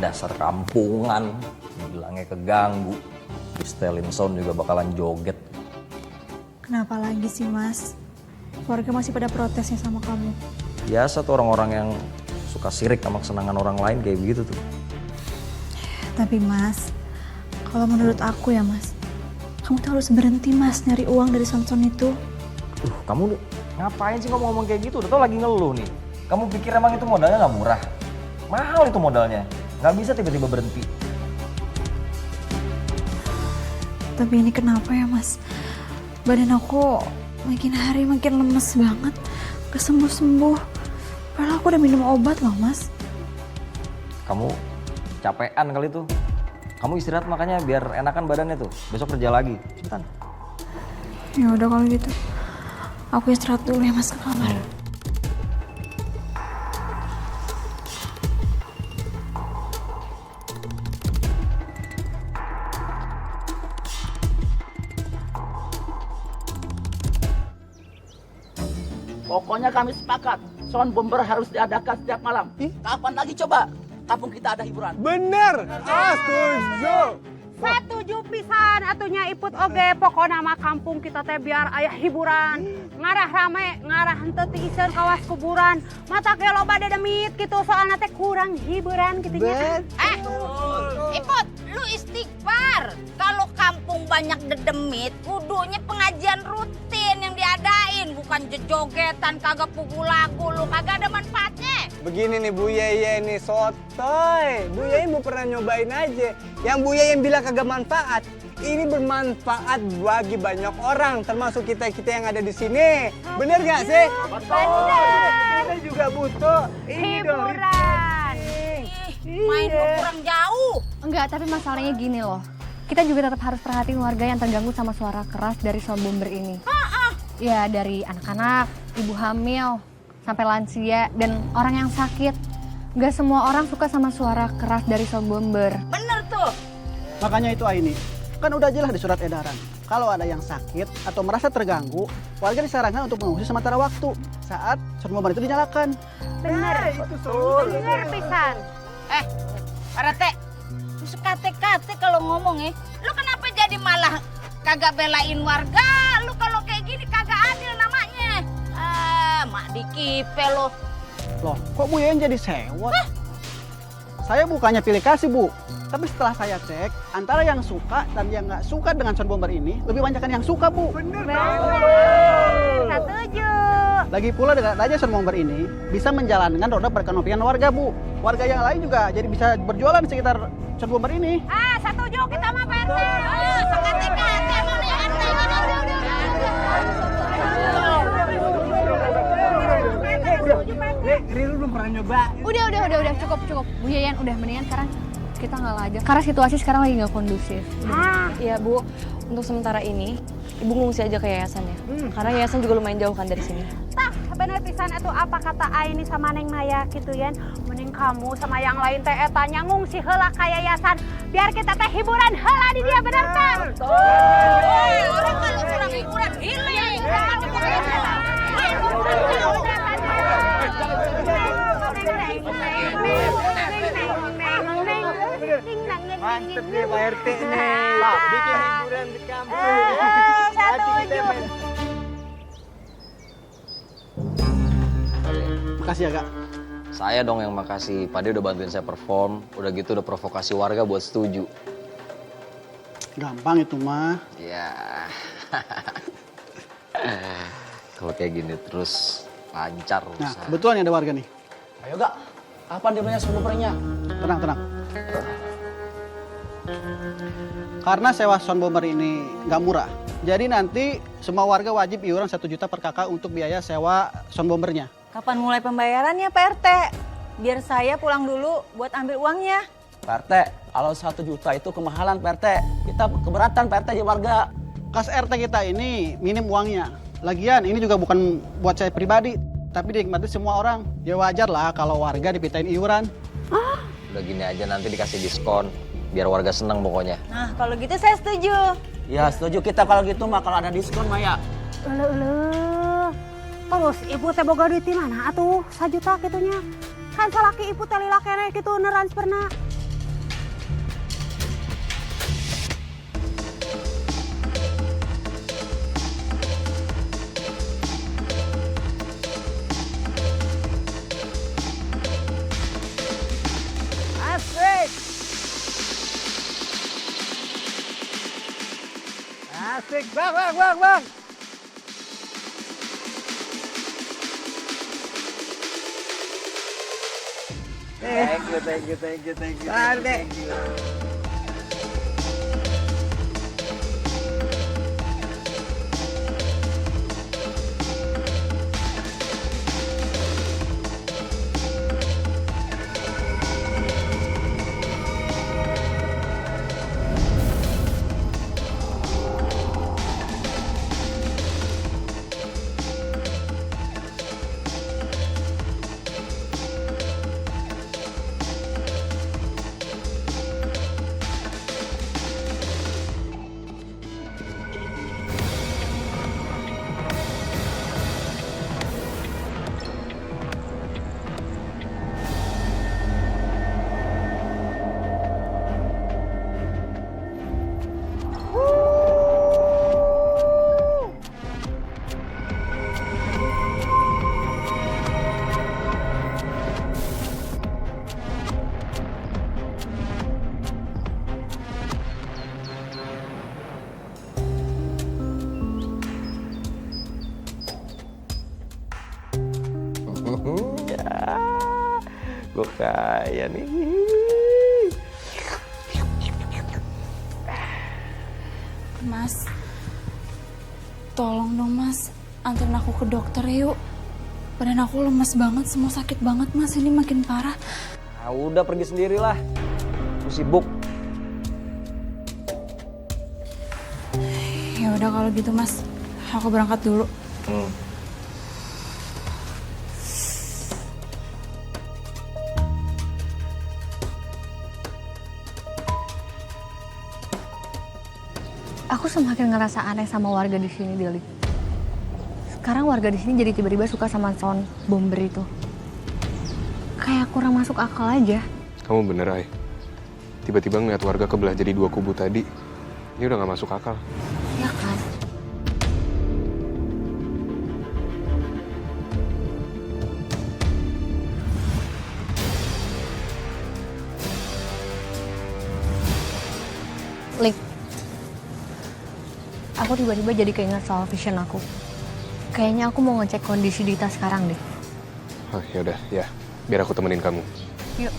Dasar kampungan. Bilangnya keganggu. Setelin sound juga bakalan joget. Kenapa lagi sih, Mas? Warga masih pada protesnya sama kamu. Biasa tuh orang-orang yang suka sirik sama kesenangan orang lain kayak begitu tuh. Tapi Mas, kalau menurut aku ya Mas, kamu tuh harus berhenti Mas nyari uang dari sound itu. Kamu ngapain sih ngomong kayak gitu? Udah tau lagi ngeluh nih. Kamu pikir emang itu modalnya nggak murah? Mahal itu modalnya. Nggak bisa tiba-tiba berhenti. Tapi ini kenapa ya Mas? Badan aku makin hari makin lemes banget. Gak sembuh-sembuh. Padahal aku udah minum obat loh Mas. Kamu capean kali tuh. Kamu istirahat makanya biar enakan badannya tuh. Besok kerja lagi. Cepetan. Ya udah kalau gitu. Aku istirahat dulu ya Mas ke kamar. Pokoknya kami sepakat, sound bomber harus diadakan setiap malam. Kapan lagi coba kampung kita ada hiburan? Bener, setuju. Setuju pisan atunya iput oge pokoknya mah kampung kita teh biar aya hiburan. Ngarah rame, ngarah henteu ti iseun kawas kuburan. Mata ke loba dedemit gitu soalna teh kurang hiburan gitu nya. Iput, lu istighfar. Kalau kampung banyak dedemit, kudunya pengajian rutin yang diadain, bukan jogetan, kagak pukul lagu, lu kagak ada manfaatnya. Begini nih Bu Yeye nih, sotoy. Bu Yeye mau pernah nyobain aja. Yang Bu Yeye bilang kagak manfaat, ini bermanfaat bagi banyak orang, termasuk kita-kita yang ada di sini. Bener gak sih? Bener. Kita juga butuh Hiburan. Main lu kurang jauh. Enggak, tapi masalahnya gini loh. Kita juga tetap harus perhatiin warga yang terganggu sama suara keras dari sound bomber ini. Ya, dari anak-anak, ibu hamil, sampai lansia, dan orang yang sakit. Gak semua orang suka sama suara keras dari sound bomber. Bener tuh. Makanya itu Aini, kan udah jelas di surat edaran. Kalau ada yang sakit atau merasa terganggu, warga disarankan untuk mengungsi sementara waktu saat sound bomber itu dinyalakan. Bener. Bener pisan. Pak RT, lu sekate-kate kalau ngomong ya. Lu kenapa jadi malah kagak belain warga? Lu kalau kayak gini kagak adil namanya. Mak dikipe lo. Loh, kok Bu Yeye jadi sewot? Saya bukannya pilih kasih, Bu. Tapi setelah saya cek, antara yang suka dan yang nggak suka dengan sound bomber ini, lebih banyak yang suka, Bu. Bener. Setuju. Lagi pula dengan adanya sound bomber ini, bisa menjalankan roda perekonomian warga, Bu. Warga yang lain juga jadi bisa berjualan di sekitar sound bomber ini. Setuju kita mah Pak RT. Sekate-kate emang nih RT. Riri belum pernah nyoba. Udah, cukup. Bu Yayan, udah mendingan sekarang kita ngalah aja. Karena situasi sekarang lagi nggak kondusif. Iya Bu, untuk sementara ini Ibu ngungsi aja ke yayasannya. Karena yayasan juga lumayan jauh kan dari sini. Tah, bener pisan itu apa kata Aini sama Neng Maya gitu ya. Mending kamu sama yang lain teh tanya ngungsi heula ka yayasan biar kita teh hiburan heula di dia bener tah. Orang kalau kurang hiburan healing. Mantep nih Pak RT nih. Bikin hiburan di kampung. Hati kita main. Makasih ya, Kak. Saya dong yang makasih. Pak De udah bantuin saya perform. Udah gitu udah provokasi warga buat setuju. Gampang itu mah. Ya. Kalau kayak gini terus lancar Nah, urusan. kebetulan ada warga nih. Ayo Gak, kapan dia punya sound bombernya? Tenang. Karena sewa sound bomber ini nggak murah, jadi nanti semua warga wajib iuran 1 juta per kakak untuk biaya sewa sound bombernya. Kapan mulai pembayarannya Pak RT? Biar saya pulang dulu buat ambil uangnya. Pak RT, kalau 1 juta itu kemahalan Pak RT. Kita keberatan Pak RT jadi warga. Kas RT kita ini minim uangnya. Lagian ini juga bukan buat saya pribadi, tapi dinikmati semua orang. Ya wajar lah kalau warga dipintain iuran. Udah gini aja nanti dikasih diskon. Biar warga senang pokoknya. Nah, kalau gitu saya setuju. Ya setuju kita kalau gitu mah, kalau ada diskon Maya. Terus ibu teh boga duit di mana atuh 1 juta gitunya? Kan salaki ibu teh lila keneh gitu netransferna. Asik. Asik, bang. Thank you. Thank you. Ya, gue kaya nih. Mas, tolong dong mas, anterin aku ke dokter yuk. Badan aku lemes banget, semua sakit banget mas, ini makin parah. Nah, udah pergi sendirilah. Aku sibuk. Ya udah kalau gitu mas, aku berangkat dulu. Aku semakin ngerasa aneh sama warga di sini, Deli. Sekarang warga di sini jadi tiba-tiba suka sama sound bomber itu. Kayak kurang masuk akal aja. Kamu bener, Ay. Tiba-tiba ngeliat warga kebelah jadi 2 kubu tadi, ini udah gak masuk akal. Ya kan? Lik, aku tiba-tiba jadi keinget soal vision aku. Kayaknya aku mau ngecek kondisi Dita sekarang deh. Oh, yaudah, ya. Biar aku temenin kamu. Yuk.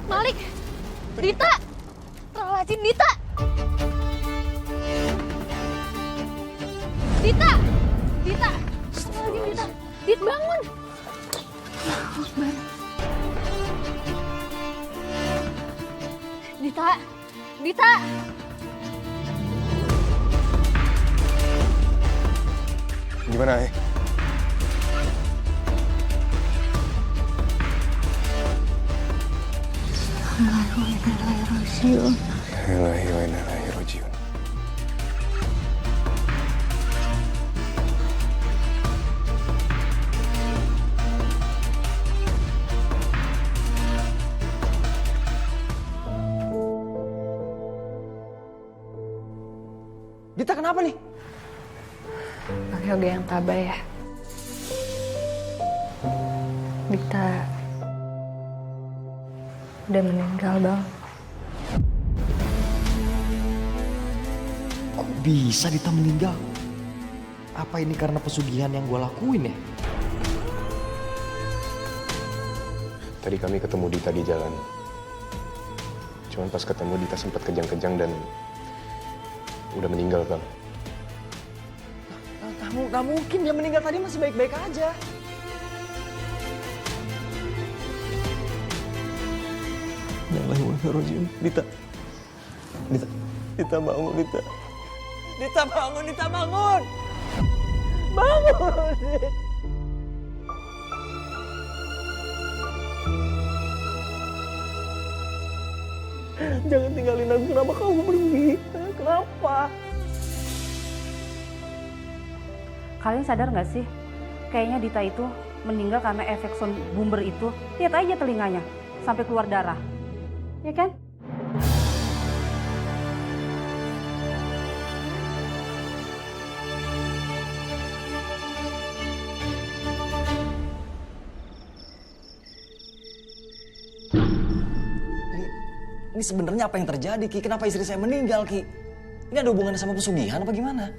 Malik, Dita, Terlajin Dita, Dita, Dita, Terlajin Dita, Dit bangun. Allahu Akbar. Dita, Dita. Gimana, Ay? Bismillahirrahmanirrahim. Dita kenapa nih? Bang Yoga yang tabah ya. Dita udah meninggal, Bang. Kok bisa Dita meninggal? Apa ini karena pesugihan yang gue lakuin ya? Tadi kami ketemu Dita di jalan. Cuman pas ketemu Dita sempat kejang-kejang dan udah meninggal, Bang. Nggak mungkin dia meninggal, tadi masih baik-baik aja. Bismillahirrahmanirrahim. Dita bangun, Dita. Dita bangun, Dita bangun. Bangun, Dita. Jangan tinggalin aku, kenapa kamu pergi? Kenapa? Kalian sadar nggak sih? Kayaknya Dita itu meninggal karena efek sound bomber itu. Lihat aja telinganya, sampai keluar darah. Ya kan? Ini sebenarnya apa yang terjadi, Ki? Kenapa istri saya meninggal, Ki? Ini ada hubungannya sama pesugihan apa gimana?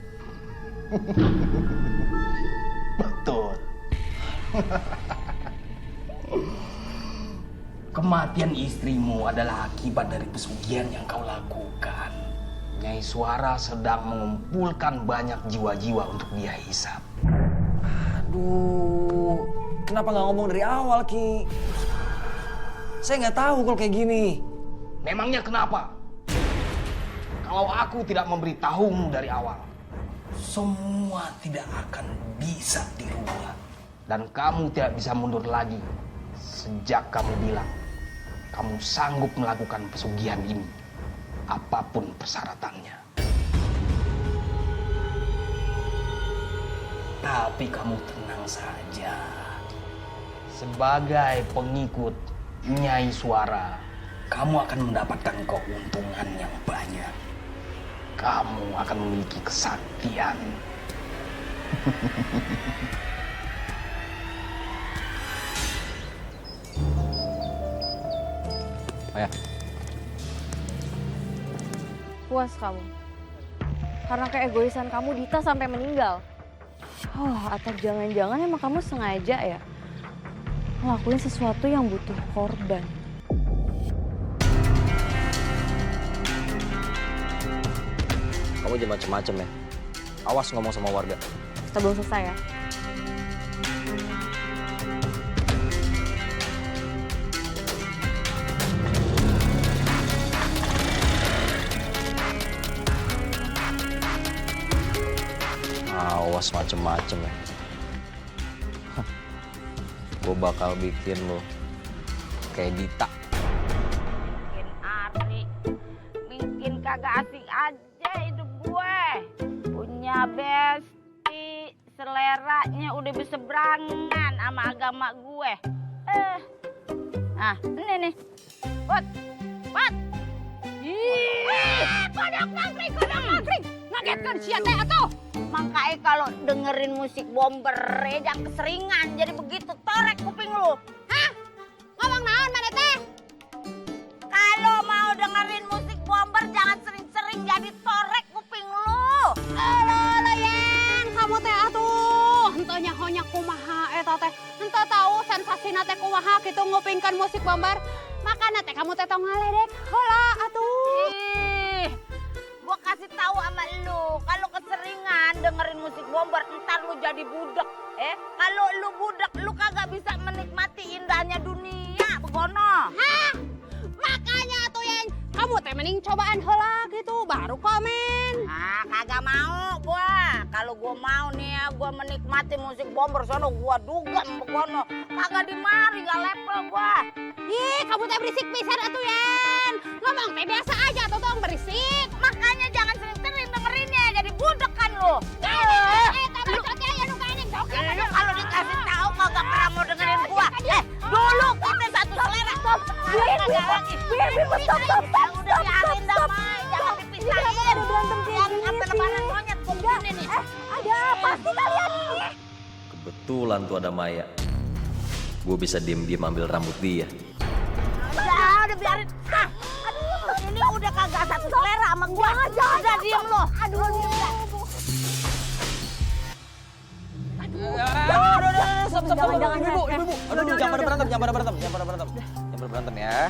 Betul. Kematian istrimu adalah akibat dari pesugihan yang kau lakukan. Nyai Suara sedang mengumpulkan banyak jiwa-jiwa untuk dia hisap. Aduh, kenapa nggak ngomong dari awal, Ki? Saya nggak tahu kalau kayak gini. Memangnya kenapa? Kalau aku tidak memberitahumu dari awal, semua tidak akan bisa dirubah. Dan kamu tidak bisa mundur lagi sejak kamu bilang kamu sanggup melakukan pesugihan ini, apapun persyaratannya. Tapi kamu tenang saja. sebagai pengikut Nyai Suara, kamu akan mendapatkan keuntungan yang banyak. Kamu akan memiliki kesaktian. Maya. Puas kamu? Karena keegoisan kamu Dita sampai meninggal. Oh, atau jangan-jangan emang kamu sengaja ya ngelakuin sesuatu yang butuh korban. Kamu jangan macem-macem ya. Awas ngomong sama warga. Kita belum selesai ya. Awas macem-macem ya. Gue bakal bikin lo kayak Dita. Bikin Ari, bikin kagak asik aja hidup gue. Punya besti, seleranya udah berseberangan sama agama gue. Nah, ini nih. Wat. Kodok nangkring. Ngagetkan siapa atuh? Makanya kalau dengerin musik Bomber, jangan keseringan. Jadi begitu torek kuping lu. Hah? Ngomong naon mana teh? Kalau mau dengerin musik Bomber, jangan sering-sering jadi torek kuping lu. Alah yang kamu teh atuh. Henteunya honyak kumaha eta teh. Henteu tahu sensasina teh kumaha kitu ngupingkeun musik Bomber. Makana teh kamu teh tong ngaledek heula atuh. Gua kasih tahu sama lu, kalau keseringan dengerin musik Bomber, ntar lu jadi budak. Kalau lu budak, lu kagak bisa menikmati indahnya dunia, begono. Hah? Makanya tuh yang kamu teh mending cobaan heula gitu, baru komen. Nah, kagak mau gua. Kalau gua mau nih ya, gua menikmati musik Bomber sono gua dugem begono. Kagak dimari, gak level gua. Ih, kamu teh berisik pisan atuh Yan. Ngomong teh biasa aja tuh tong berisik. Makanya jangan sering-sering dengerinnya, jadi budak kan lu. Lu kalau dikasih tahu kagak pernah mau dengerin gua. Dulu kita satu selera. Kagak lagi. Stop. Udah biarin dah, Mai. Jangan dipisahin. Jangan sampai lebaran monyet begini nih. Ada apa sih kalian ini? Kebetulan tuh ada Maya. Gue bisa diem-diem ambil rambut dia. Udah biarin. Aduh, ini udah kagak satu selera sama gua. Udah diem lo. Aduh, diem dah. Jangan, ibu. Aduh, jangan pada berantem ya.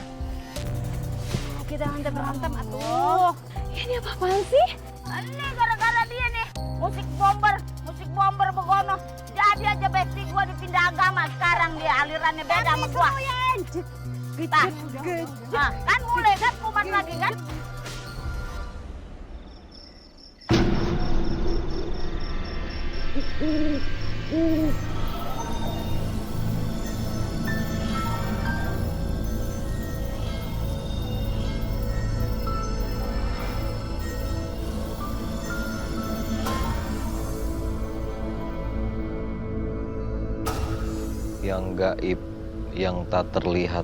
Kita nanti berantem atuh. Ini apa-apaan sih? Ini gara-gara dia nih. Musik Bomber begono. Jadi aja besti gua dipindah agama. Sekarang dia alirannya beda sama gua. Nah, kan mulai kan kuman lagi kan? Yang gaib, yang tak terlihat,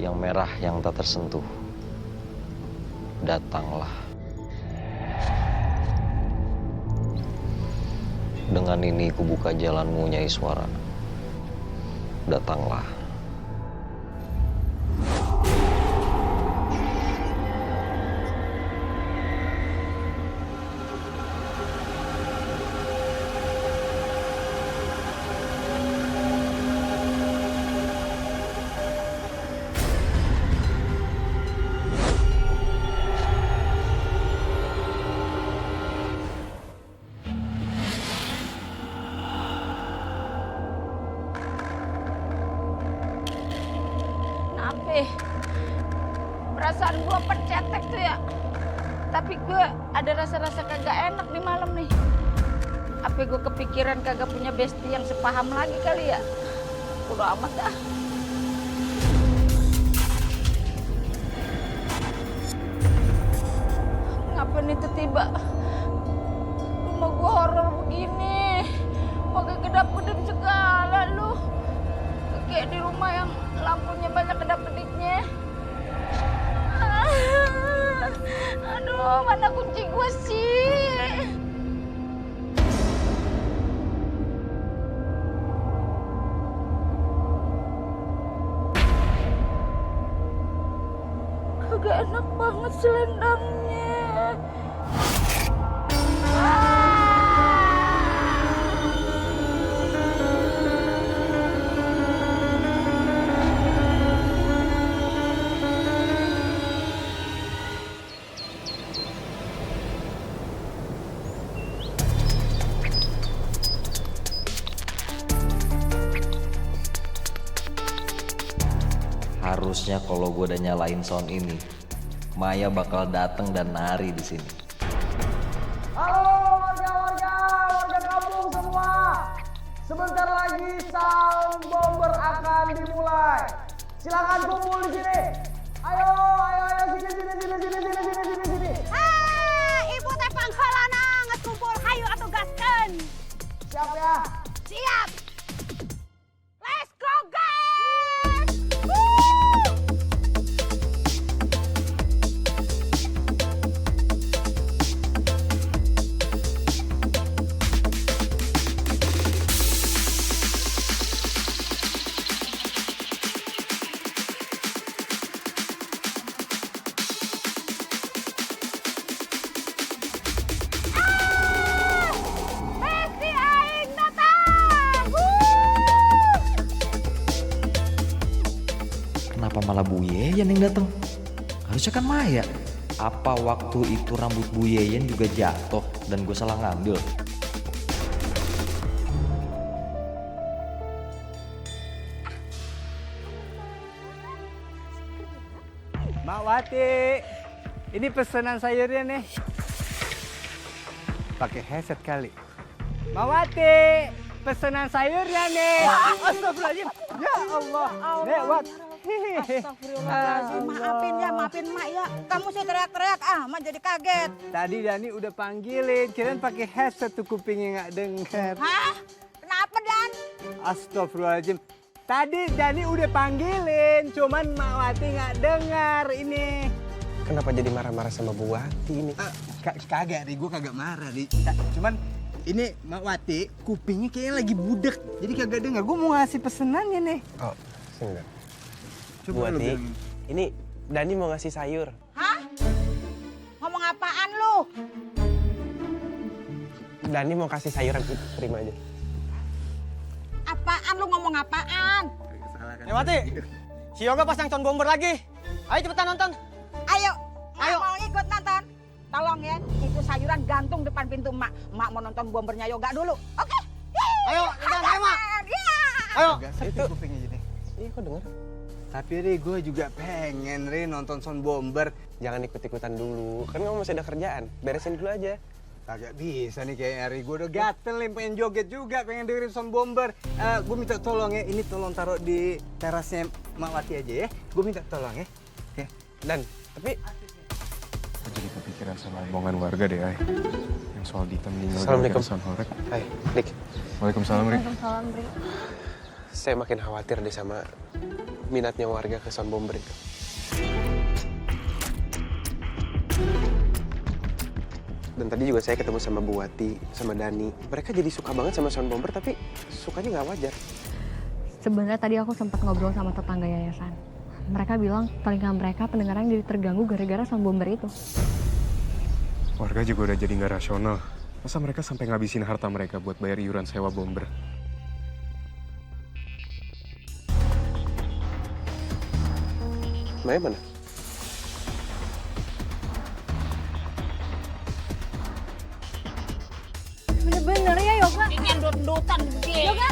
yang merah, yang tak tersentuh. Datanglah. Dengan ini kubuka jalanmu, Nyai Suara. Datanglah. Perasaan gua pencetek tuh ya. Tapi gua ada rasa-rasa kagak enak di malam nih. Apa gua kepikiran kagak punya besti yang sepaham lagi kali ya? Udah amat dah. Ngapain itu tiba? Rumah gua horor begini. Pakai kedap-kedip segala lu. kayak di rumah yang lampunya banyak kedap-kedipnya. Aduh, mana kunci gue sih? Kagak enak banget selendangnya. Harusnya kalau gue udah nyalain sound ini, Maya bakal datang dan nari di sini. Halo warga kampung semua. Sebentar lagi sound bomber akan dimulai. Silakan kumpul di sini. Ayo, sini. Ibu teh panghalana nges kumpul hayu atuh gaskeun. Siap ya? Siap. Let's go guys. Kenapa malah Bu Yeyen yang datang? Harusnya kan Maya. Apa waktu itu rambut Bu Yeyen juga jatuh dan gue salah ngambil? Mak Wati, ini pesanan sayurnya nih. Pakai headset kali. Mak Wati, pesanan sayurnya nih. Astagfirullahaladzim. Ya Allah. Lewat. Astagfirullahaladzim, maafin mak ya. Kamu sih teriak-teriak, mak jadi kaget. Tadi Dani udah panggilin, kirain pakai headset tuh kupingnya nggak denger. Hah? Kenapa Dan? Astagfirullahaladzim. Tadi Dani udah panggilin, cuman Mak Wati nggak dengar ini. Kenapa jadi marah-marah sama Bu Wati ini? Kagak, gue kagak marah, Ri. Cuman ini Mak Wati kupingnya kayaknya lagi budek, jadi kagak dengar. Gue mau ngasih pesenannya nih. Oh, enggak. Coba Bu Wati, lu ini Dani mau ngasih sayur. Hah? Ngomong apaan lu? Dani mau kasih sayuran itu, terima aja. Apaan lu ngomong apaan? Wati, si Yoga pasang sound bomber lagi. Ayo cepetan nonton. Ayo, mau ikut nonton. Tolong ya, itu sayuran gantung depan pintu mak. Mak mau nonton bombernya Yoga dulu. Oke? Ayo, nonton, ayo mak. Ayo. Itu kupingnya jadi. Iya, kok denger? Tapi Ri, gue juga pengen Ri nonton sound bomber. Jangan ikut-ikutan dulu, kan kamu masih ada kerjaan. Beresin dulu aja. Kagak bisa nih kayaknya Ri, gue udah gatel nih, pengen joget juga, pengen dengerin sound bomber. Gue minta tolong ya, ini tolong taruh di terasnya Mak Wati aja ya. Gue minta tolong ya. Ya. Dan, tapi... Aku jadi kepikiran sama omongan warga deh, Ay. Yang soal Dita meninggal Assalamualaikum. gara-gara sound horeg. Hai, Dik. Waalaikumsalam, Rik. Waalaikumsalam, Bri. Saya makin khawatir deh sama minatnya warga ke sound bomber itu. Dan tadi juga saya ketemu sama Bu Wati, sama Dani. Mereka jadi suka banget sama sound bomber, tapi sukanya nggak wajar. Sebenarnya tadi aku sempat ngobrol sama tetangga yayasan. Mereka bilang telinga mereka pendengaran jadi terganggu gara-gara sound bomber itu. Warga juga udah jadi nggak rasional. Masa mereka sampai ngabisin harta mereka buat bayar iuran sewa bomber? Maya mana? Bener-bener ya Yoga. Ini yang dut-dutan gede. Yoga,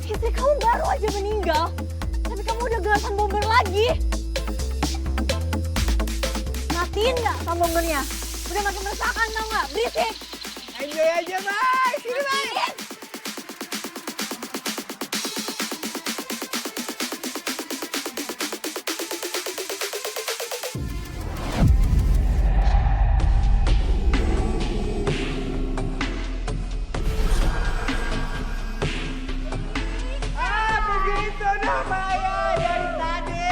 istri kamu baru aja meninggal. Tapi kamu udah gerasan bomber lagi. Matiin nggak sound bombernya? Udah makin meresahkan tau nggak? Berisik. Enjoy aja, Bay. Sini, Bay. Itu namanya dari tadi.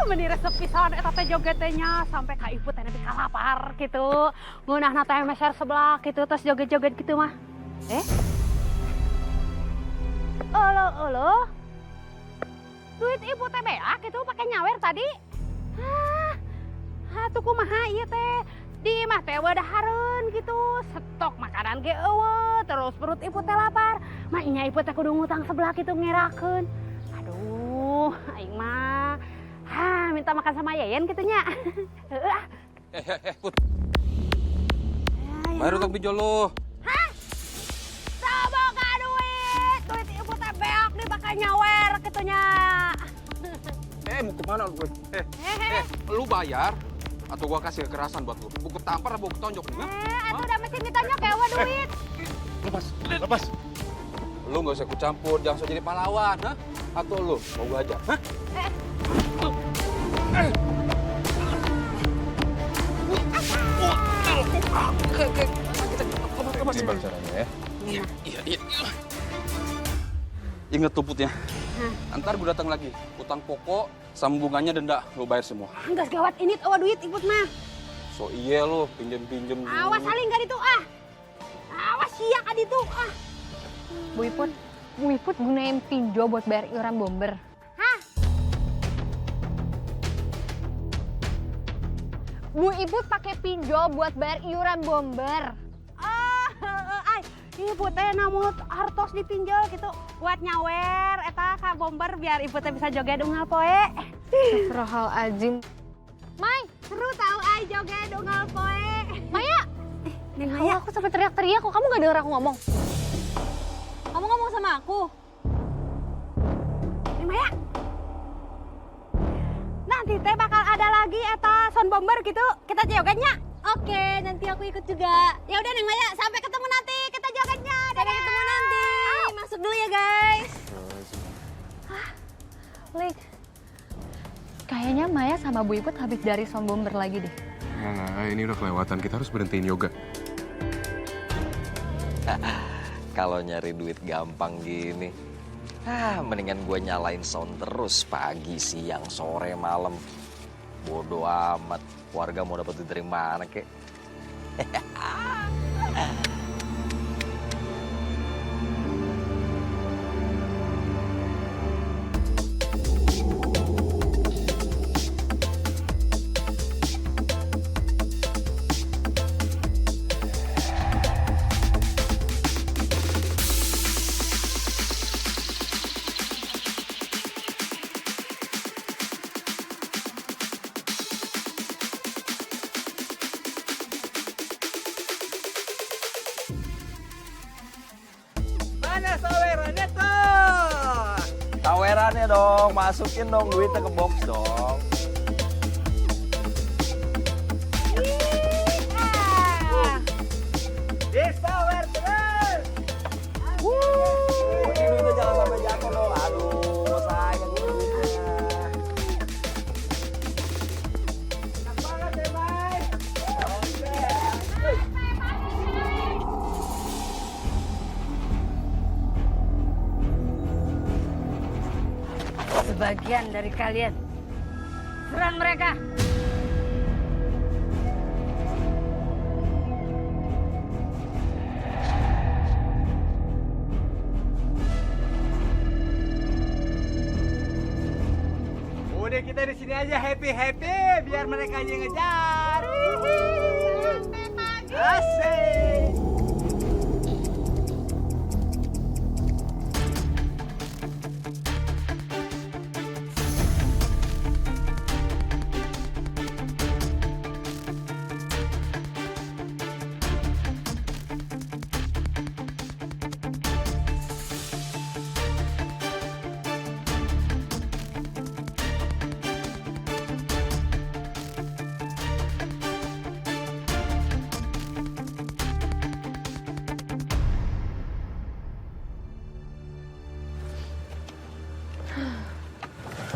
Menires sepisan eta teh jogetnya sampai ka ibu teh nepi kalapar gitu. Ngeunahna teh meser sebelah gitu terus joget-joget gitu mah. Olo. Duit ibu teh beak gitu pakai nyawer tadi. Tuh kumaha ieu teh? Di mah teh wadahareun gitu. Stok makanan ge eueuh, terus perut ibu teh lapar. Mah nya ibu teh kudu ngutang sebelah gitu ngerakeun. Aduh, aing mah minta makan sama Yayan gitunya. Put. Bayar utang pinjol lo. Hah? Coba ka duit. Duit ibu teh beak nih bakal nyawer gitunya. Mau kemana lu? Lu bayar atau gua kasih kekerasan buat lu? Buku tampar atau buku tonjok nih? Atuh udah mesin ditonjok ya duit. Lepas. Lu nggak usah ikut campur, jangan so jadi pahlawan, ha? Atau lu mau gua ajar, hah? Gimana caranya ya? Iya. Ingat tuh Putnya. Ntar gue datang lagi. Utang pokok sama bunganya denda lu bayar semua. Enggak gawat ini duit ikut mah. So iya lo pinjem-pinjem dulu. Awas saling ka ditu Awas sia ka ditu Bu Iput gunain pinjol buat bayar iuran bomber. Bu Iput pakai pinjol buat bayar iuran bomber. Ibu teh namun hartos dipinjol gitu buat nyawer eta ka bomber biar ibu teh bisa joget unggal poe. Astagfirullahaladzim. Mai, seru tahu ai joget unggal poe. Maya. Neng Maya, aku sampai teriak-teriak kok kamu gak denger aku ngomong. Kamu ngomong sama aku? Neng Maya. Nanti teh bakal ada lagi eta sound bomber gitu. Kita jogetnya. Oke, nanti aku ikut juga. Ya udah Neng Maya, sampai ketemu nanti. Kita jogetnya. Sampai ketemu nanti. Masuk dulu ya, guys. Lik, kayaknya Maya sama Bu Iput habis dari sound bomber lagi deh. Nah, ini udah kelewatan. Kita harus berhentiin yoga. Kalau nyari duit gampang gini, mendingan gue nyalain sound terus pagi, siang, sore, malam. Bodoh amat, warga mau dapat duit dari mana kek? Mana sawerannya tuh? Tawerannya dong, masukin dong duitnya ke box dong. Disawer terus. Ini duitnya jangan sampai jatuh dong. Aduh, sayang ini duitnya. Enak banget ya, Bay. Sebagian dari kalian serang mereka. Udah kita di sini aja happy biar mereka aja yang ngejar. Asik.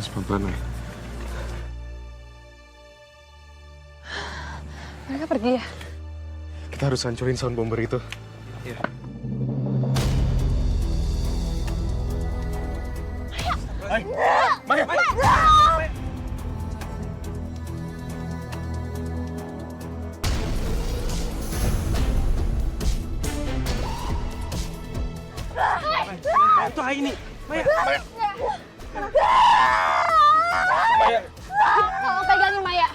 Nafas pelan-pelan, Mai. Mereka pergi ya? Kita harus hancurin sound bomber itu. Iya. Maya! Itu ini. Maya. Maya. Oh, pegangin Maya.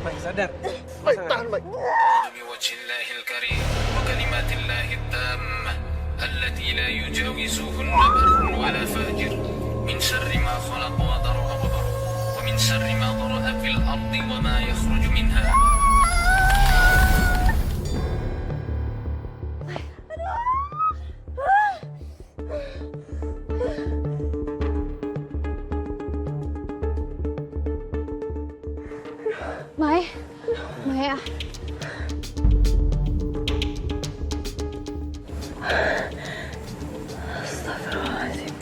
Maya sadar. Maya, tahan, Maya. بوجه الله الكريم وكلمات الله التامة التي لا يجاوزهن بر ولا فاجر من شر ما خلق وذرأ ومن شر ما ذرأ في الأرض وما يخرج منها Maya. Astagfirullahaladzim.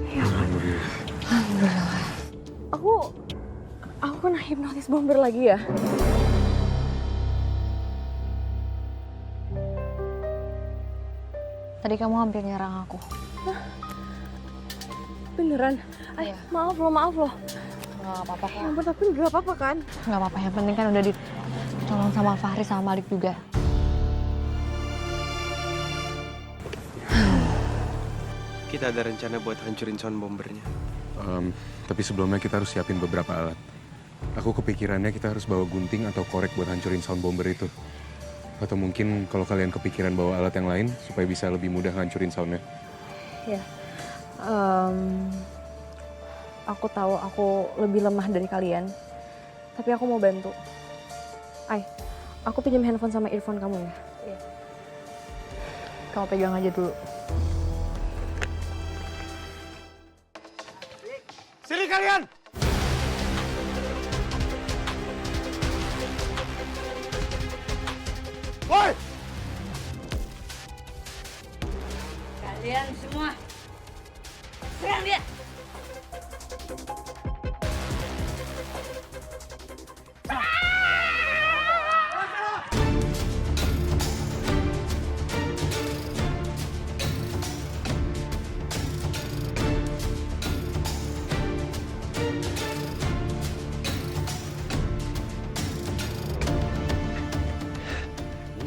Alhamdulillah. Aku kena hipnotis bomber lagi ya? Tadi kamu hampir nyerang aku. Beneran? Iya. Maaf loh. Nggak apa-apa. Ya ampun, tapi nggak apa-apa kan? Nggak apa-apa, yang penting kan udah ditolong sama Fahri sama Malik juga. Kita ada rencana buat hancurin sound bombernya. Tapi sebelumnya kita harus siapin beberapa alat. Aku kepikirannya kita harus bawa gunting atau korek buat hancurin sound bomber itu. Atau mungkin kalau kalian kepikiran bawa alat yang lain supaya bisa lebih mudah hancurin soundnya. Ya. Aku tahu aku lebih lemah dari kalian. Tapi aku mau bantu. Aku pinjam handphone sama earphone kamu ya? Iya. Kamu pegang aja dulu. Sini kalian! Woi! Kalian semua, serang dia.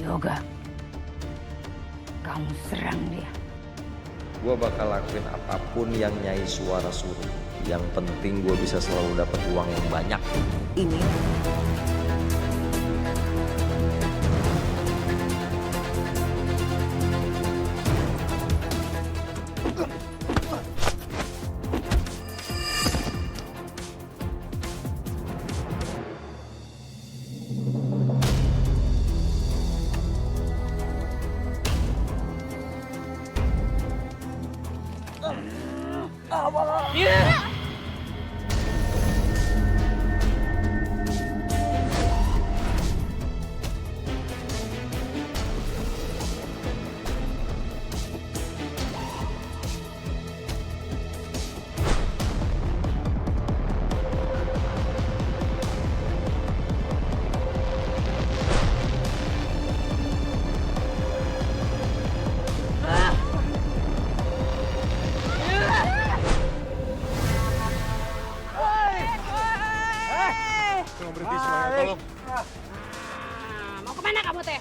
Yoga, kamu serang dia. Gue bakal lakuin apapun yang Nyai Suara suruh. Yang penting gue bisa selalu dapat uang yang banyak. Ini Tolong berhenti semuanya, tolong. Mau kemana kamu teh?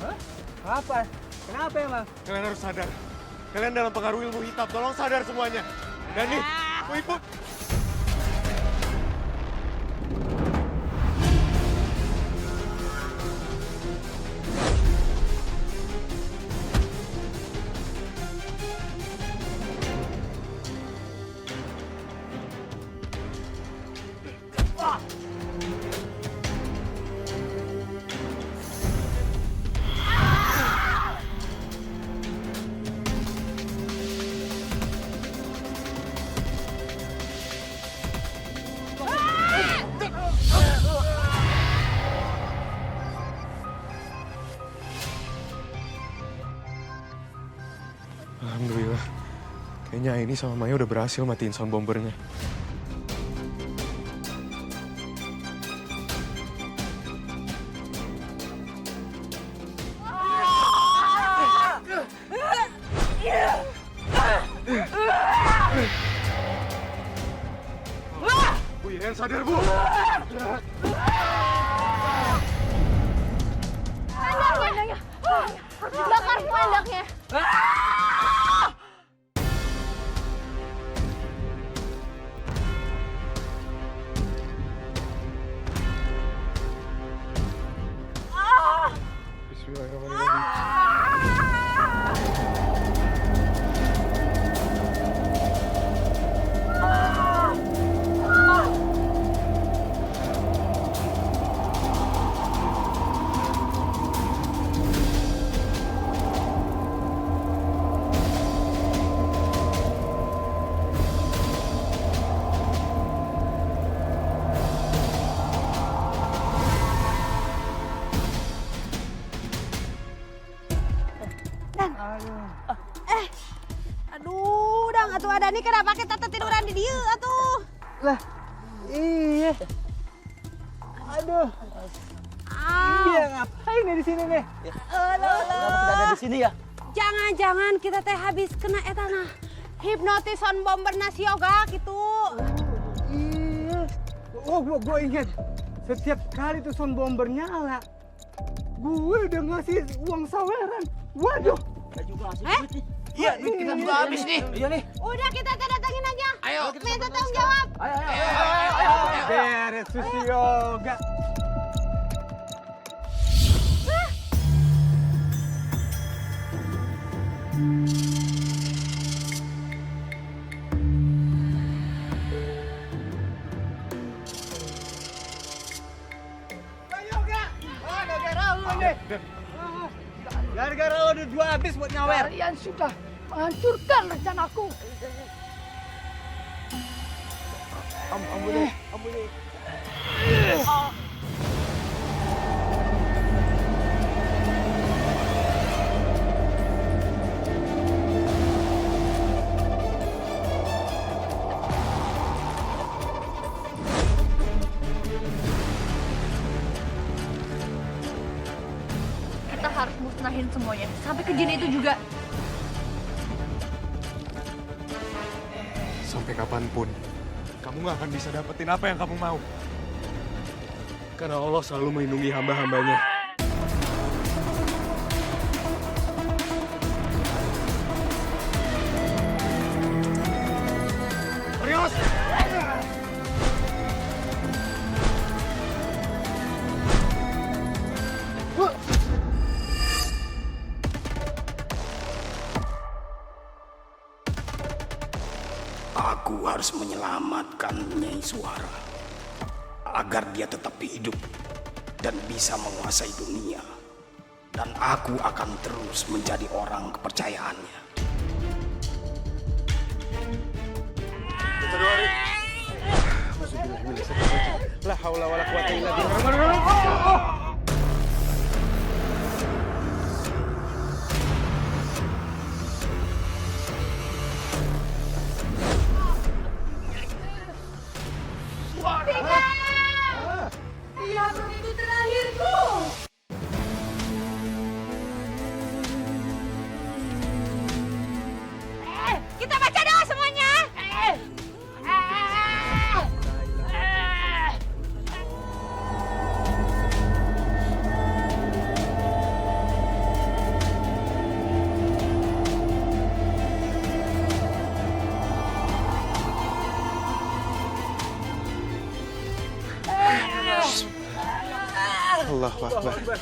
Apa? Kenapa emang? Kalian harus sadar. Kalian dalam pengaruh ilmu hitam, tolong sadar semuanya. Dan nih, ibu. Kayaknya ini sama Maya udah berhasil matiin sound bombernya. Bu Yen sadar, Bu. Selendangnya. Bakar selendangnya. Aduh, dang atuh ada nih kenapa kita tiduran di dieu atuh? Lah, iya. Aduh. Iya ngapain nih di sini nih? Kenapa kita ada di sini ya? Jangan-jangan kita teh habis kena eta nah hipnotis sound bomber nasi yoga gitu. Iya. Oh, gua ingat. Setiap kali tuh sound bomber nyala, gue udah ngasih uang saweran. Waduh. Kita juga ngasih Eh? duit nih. Iya, duit kita juga habis nih. Iya nih. Udah kita teh datengin aja. Ayo. Minta tanggung jawab. Ayo. Beres susi yoga. Gara-gara lo udah dua habis buat nyawer. Kalian sudah menghancurkan rencanaku. Ampun. Kita harus musnahin semuanya, sampai ke jin itu juga. Sampai kapanpun, kamu nggak akan bisa dapetin apa yang kamu mau. Karena Allah selalu melindungi hamba-hambanya. Serius! Aku harus menyelamatkan Nyai Suara agar dia tetap hidup dan bisa menguasai dunia. Dan aku akan terus menjadi orang kepercayaannya. La haula wala quwata illa billah. Yang itu terakhirku. Kita baca doa semuanya. Allahu Akbar.